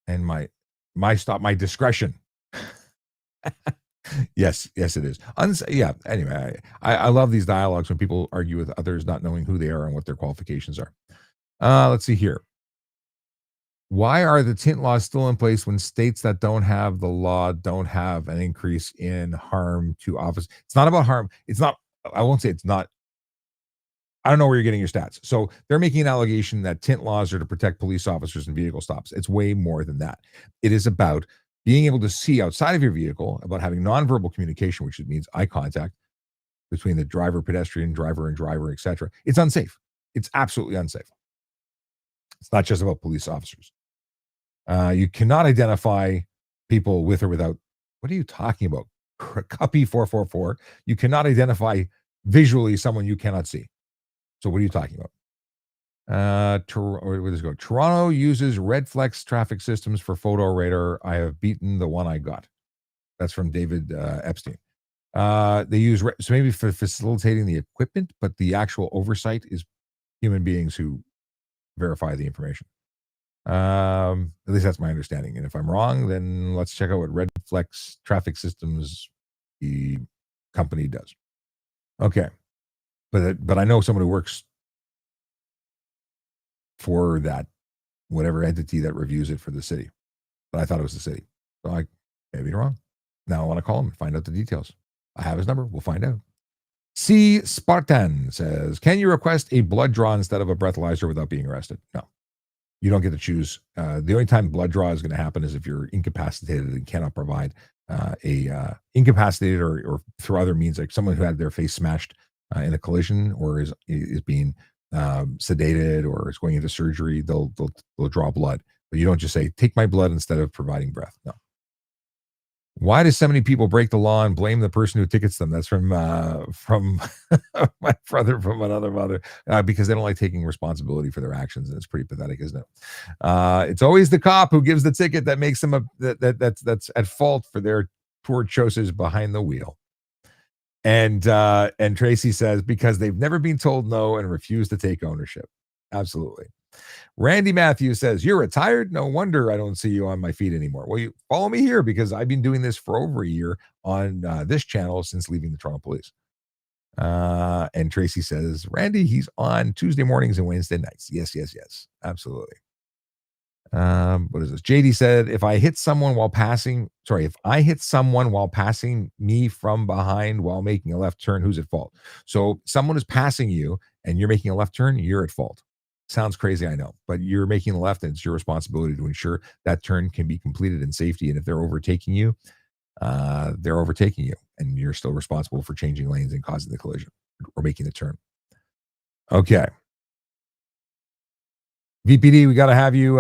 And my stop my discretion. Yes, yes, it is. Yeah. Anyway, I love these dialogues when people argue with others, not knowing who they are and what their qualifications are. Let's see here. Why are the tint laws still in place when states that don't have the law don't have an increase in harm to office? It's not about harm. It's not. I won't say it's not. I don't know where you're getting your stats. So they're making an allegation that tint laws are to protect police officers and vehicle stops. It's way more than that. It is about being able to see outside of your vehicle, about having nonverbal communication, which means eye contact between the driver, pedestrian, driver, and driver, etc. It's unsafe. It's absolutely unsafe. It's not just about police officers. You cannot identify people with or without. What are you talking about? Copy 444. You cannot identify visually someone you cannot see. So what are you talking about? Where does it go? Toronto uses Redflex traffic systems for photo radar. I have beaten the one I got. That's from David Epstein. They use so maybe for facilitating the equipment, but the actual oversight is human beings who verify the information. At least that's my understanding. And if I'm wrong, then let's check out what Redflex traffic systems the company does. Okay, but I know someone who works for that whatever entity that reviews it for the city. But I thought it was the city. So I may be wrong. Now I want to call him and find out the details. I have his number. We'll find out. C. Spartan says, can you request a blood draw instead of a breathalyzer without being arrested? No. You don't get to choose. The only time blood draw is going to happen is if you're incapacitated and cannot provide incapacitated or through other means, like someone who had their face smashed in a collision or is being sedated or is going into surgery. They'll draw blood, but you don't just say take my blood instead of providing breath. No. Why do so many people break the law and blame the person who tickets them? That's from my brother from another mother, because they don't like taking responsibility for their actions, and it's pretty pathetic, isn't it? It's always the cop who gives the ticket that makes them that's at fault for their poor choices behind the wheel. And Tracy says because they've never been told no and refuse to take ownership. Absolutely. Randy Matthews says, you're retired? No wonder I don't see you on my feed anymore. Well, you follow me here because I've been doing this for over a year on this channel since leaving the Toronto Police. And Tracy says, Randy, he's on Tuesday mornings and Wednesday nights. Yes, yes, yes. Absolutely. What is this? JD said, if I hit someone while passing me from behind while making a left turn, who's at fault? So someone is passing you and you're making a left turn, you're at fault. Sounds crazy, I know, but you're making a left and it's your responsibility to ensure that turn can be completed in safety. And if they're overtaking you, and you're still responsible for changing lanes and causing the collision or making the turn. Okay. VPD, we gotta have you.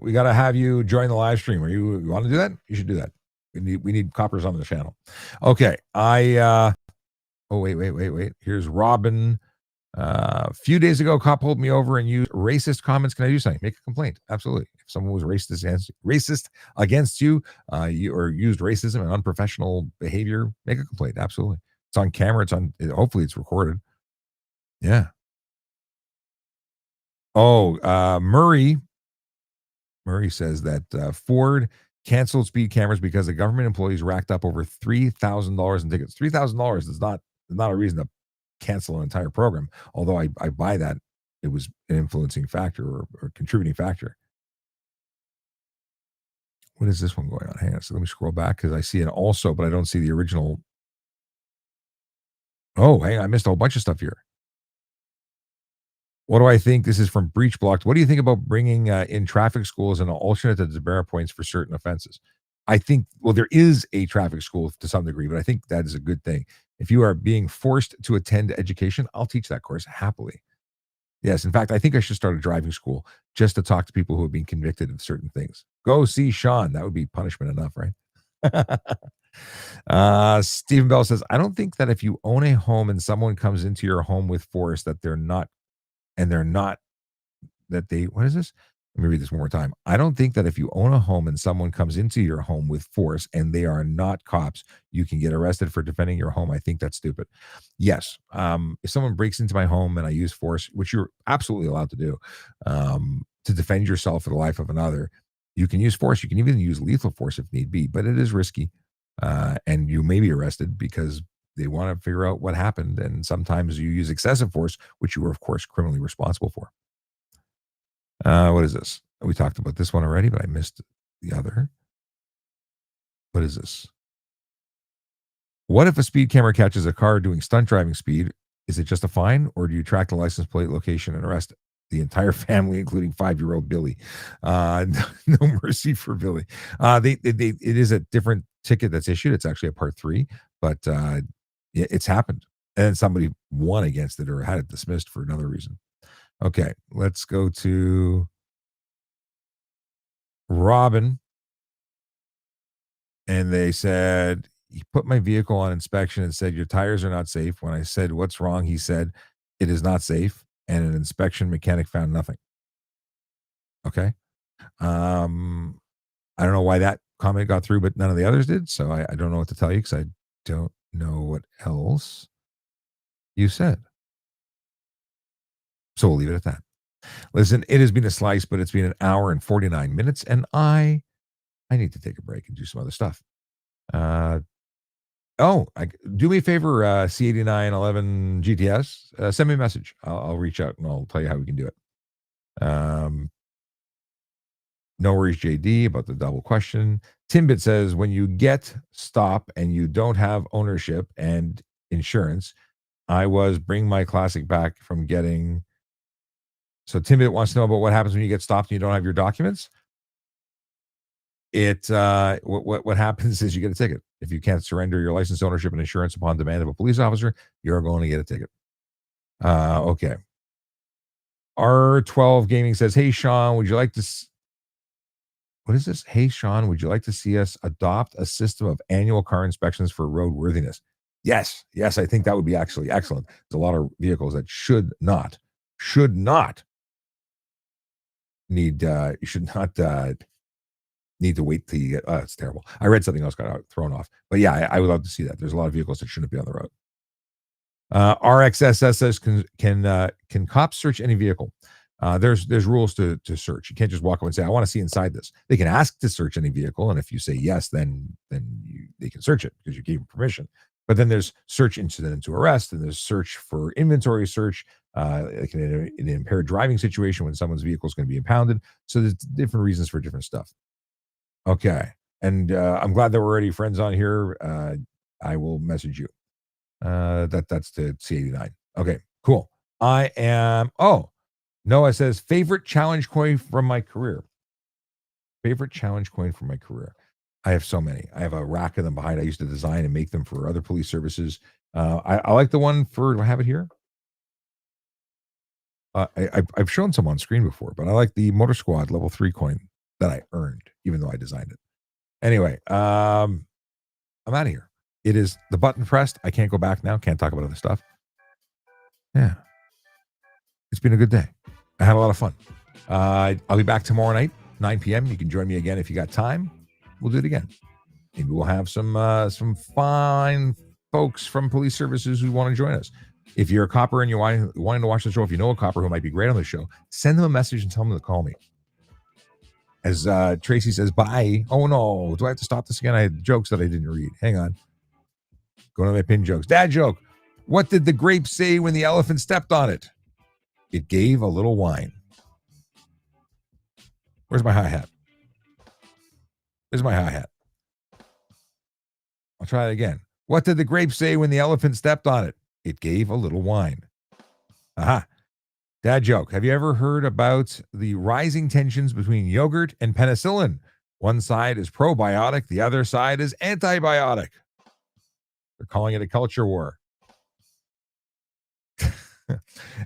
We gotta have you join the live stream. You want to do that? You should do that. We need coppers on the channel. Okay, Oh, wait. Here's Robin. A few days ago, a cop pulled me over and used racist comments. Can I do something? Make a complaint. Absolutely. If someone was racist against you, you or used racism and unprofessional behavior, make a complaint. Absolutely. It's on camera. Hopefully it's recorded. Yeah. Oh, Murray says that Ford canceled speed cameras because the government employees racked up over $3,000 in tickets. $3,000 is not a reason to cancel an entire program. Although I buy that it was an influencing factor or contributing factor. What is this one going on? Hang on. So let me scroll back because I see it also, but I don't see the original. Oh, hang on. I missed a whole bunch of stuff here. What do I think? This is from Breach Blocked. What do you think about bringing in traffic schools and an alternate to demerit points for certain offenses? I think, well, there is a traffic school to some degree, but I think that is a good thing. If you are being forced to attend education, I'll teach that course happily. Yes. In fact, I think I should start a driving school just to talk to people who have been convicted of certain things. Go see Sean. That would be punishment enough, right? Stephen Bell says, I don't think that if you own a home and someone comes into your home with force that they're not that they what is this? Let me read this one more time. I don't think that if you own a home and someone comes into your home with force and they are not cops, you can get arrested for defending your home. I think that's stupid. Yes. If someone breaks into my home and I use force, which you're absolutely allowed to do, to defend yourself for the life of another, you can use force. You can even use lethal force if need be, but it is risky. And you may be arrested because they want to figure out what happened. And sometimes you use excessive force, which you are, of course, criminally responsible for. What is this? We talked about this one already, but I missed the other. What is this? What if a speed camera catches a car doing stunt driving speed? Is it just a fine, or do you track the license plate, location, and arrest the entire family, including 5-year-old Billy? No mercy for Billy. It is a different ticket that's issued. It's actually a part 3, but it's happened, and somebody won against it or had it dismissed for another reason. Okay, let's go to Robin. And they said, he put my vehicle on inspection and said, your tires are not safe. When I said, what's wrong? He said, it is not safe. And an inspection mechanic found nothing. Okay. Um, I don't know why that comment got through, but none of the others did. So I don't know what to tell you because I don't know what else you said. So we'll leave it at that. Listen, it has been a slice, but it's been an hour and 49 minutes, and I need to take a break and do some other stuff. Do me a favor, C8911 GTS, send me a message. I'll reach out and I'll tell you how we can do it. No worries, JD, about the double question. Timbit says, when you get stop and you don't have ownership and insurance, I was bring my classic back from getting. So Timbit wants to know about what happens when you get stopped and you don't have your documents. What happens is you get a ticket. If you can't surrender your license, ownership, and insurance upon demand of a police officer, you're going to get a ticket. Okay. R12 Gaming says, hey, Sean, would you like to what is this? Hey, Sean, would you like to see us adopt a system of annual car inspections for roadworthiness? Yes. I think that would be actually excellent. There's a lot of vehicles that should not need you should not need to wait till you get. It's terrible. I read something else got thrown off, but yeah, I would love to see that. There's a lot of vehicles that shouldn't be on the road. RXSS says, can cops search any vehicle? There's rules to search. You can't just walk up and say, I want to see inside this. They can ask to search any vehicle, and if you say yes, then they can search it because you gave them permission. But then there's search incident to arrest, and there's search for inventory search, like in an impaired driving situation when someone's vehicle is going to be impounded. So there's different reasons for different stuff. Okay, and I'm glad that we're already friends on here. I will message you. That's to C89. Okay, cool. I am. Oh, Noah says favorite challenge coin from my career. Favorite challenge coin from my career. I have so many. I have a rack of them behind. I used to design and make them for other police services. I like the one for. Do I have it here? I've shown some on screen before, but I like the Motor Squad level 3 coin that I earned, even though I designed it. Anyway, I'm out of here. It is the button pressed. I can't go back now. Can't talk about other stuff. Yeah. It's been a good day. I had a lot of fun. I'll be back tomorrow night, 9 p.m. You can join me again if you got time. We'll do it again. Maybe we'll have some fine folks from police services who want to join us. If you're a copper and you're wanting to watch the show, if you know a copper who might be great on the show, send them a message and tell them to call me. As Tracy says, bye. Oh no, do I have to stop this again? I had jokes that I didn't read. Hang on. Go to my pin jokes. Dad joke. What did the grape say when the elephant stepped on it? It gave a little whine. Where's my hi-hat? There's my hi-hat. I'll try it again. What did the grape say when the elephant stepped on it? It gave a little whine. Aha. Dad joke. Have you ever heard about the rising tensions between yogurt and penicillin? One side is probiotic, the other side is antibiotic. They're calling it a culture war.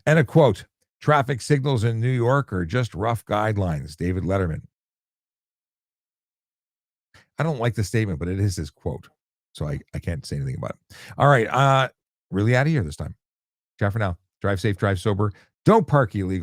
And a quote, traffic signals in New York are just rough guidelines. David Letterman. I don't like the statement, but it is his quote. So I can't say anything about it. All right. Really out of here this time. Ciao for now. Drive safe, drive sober. Don't park illegally.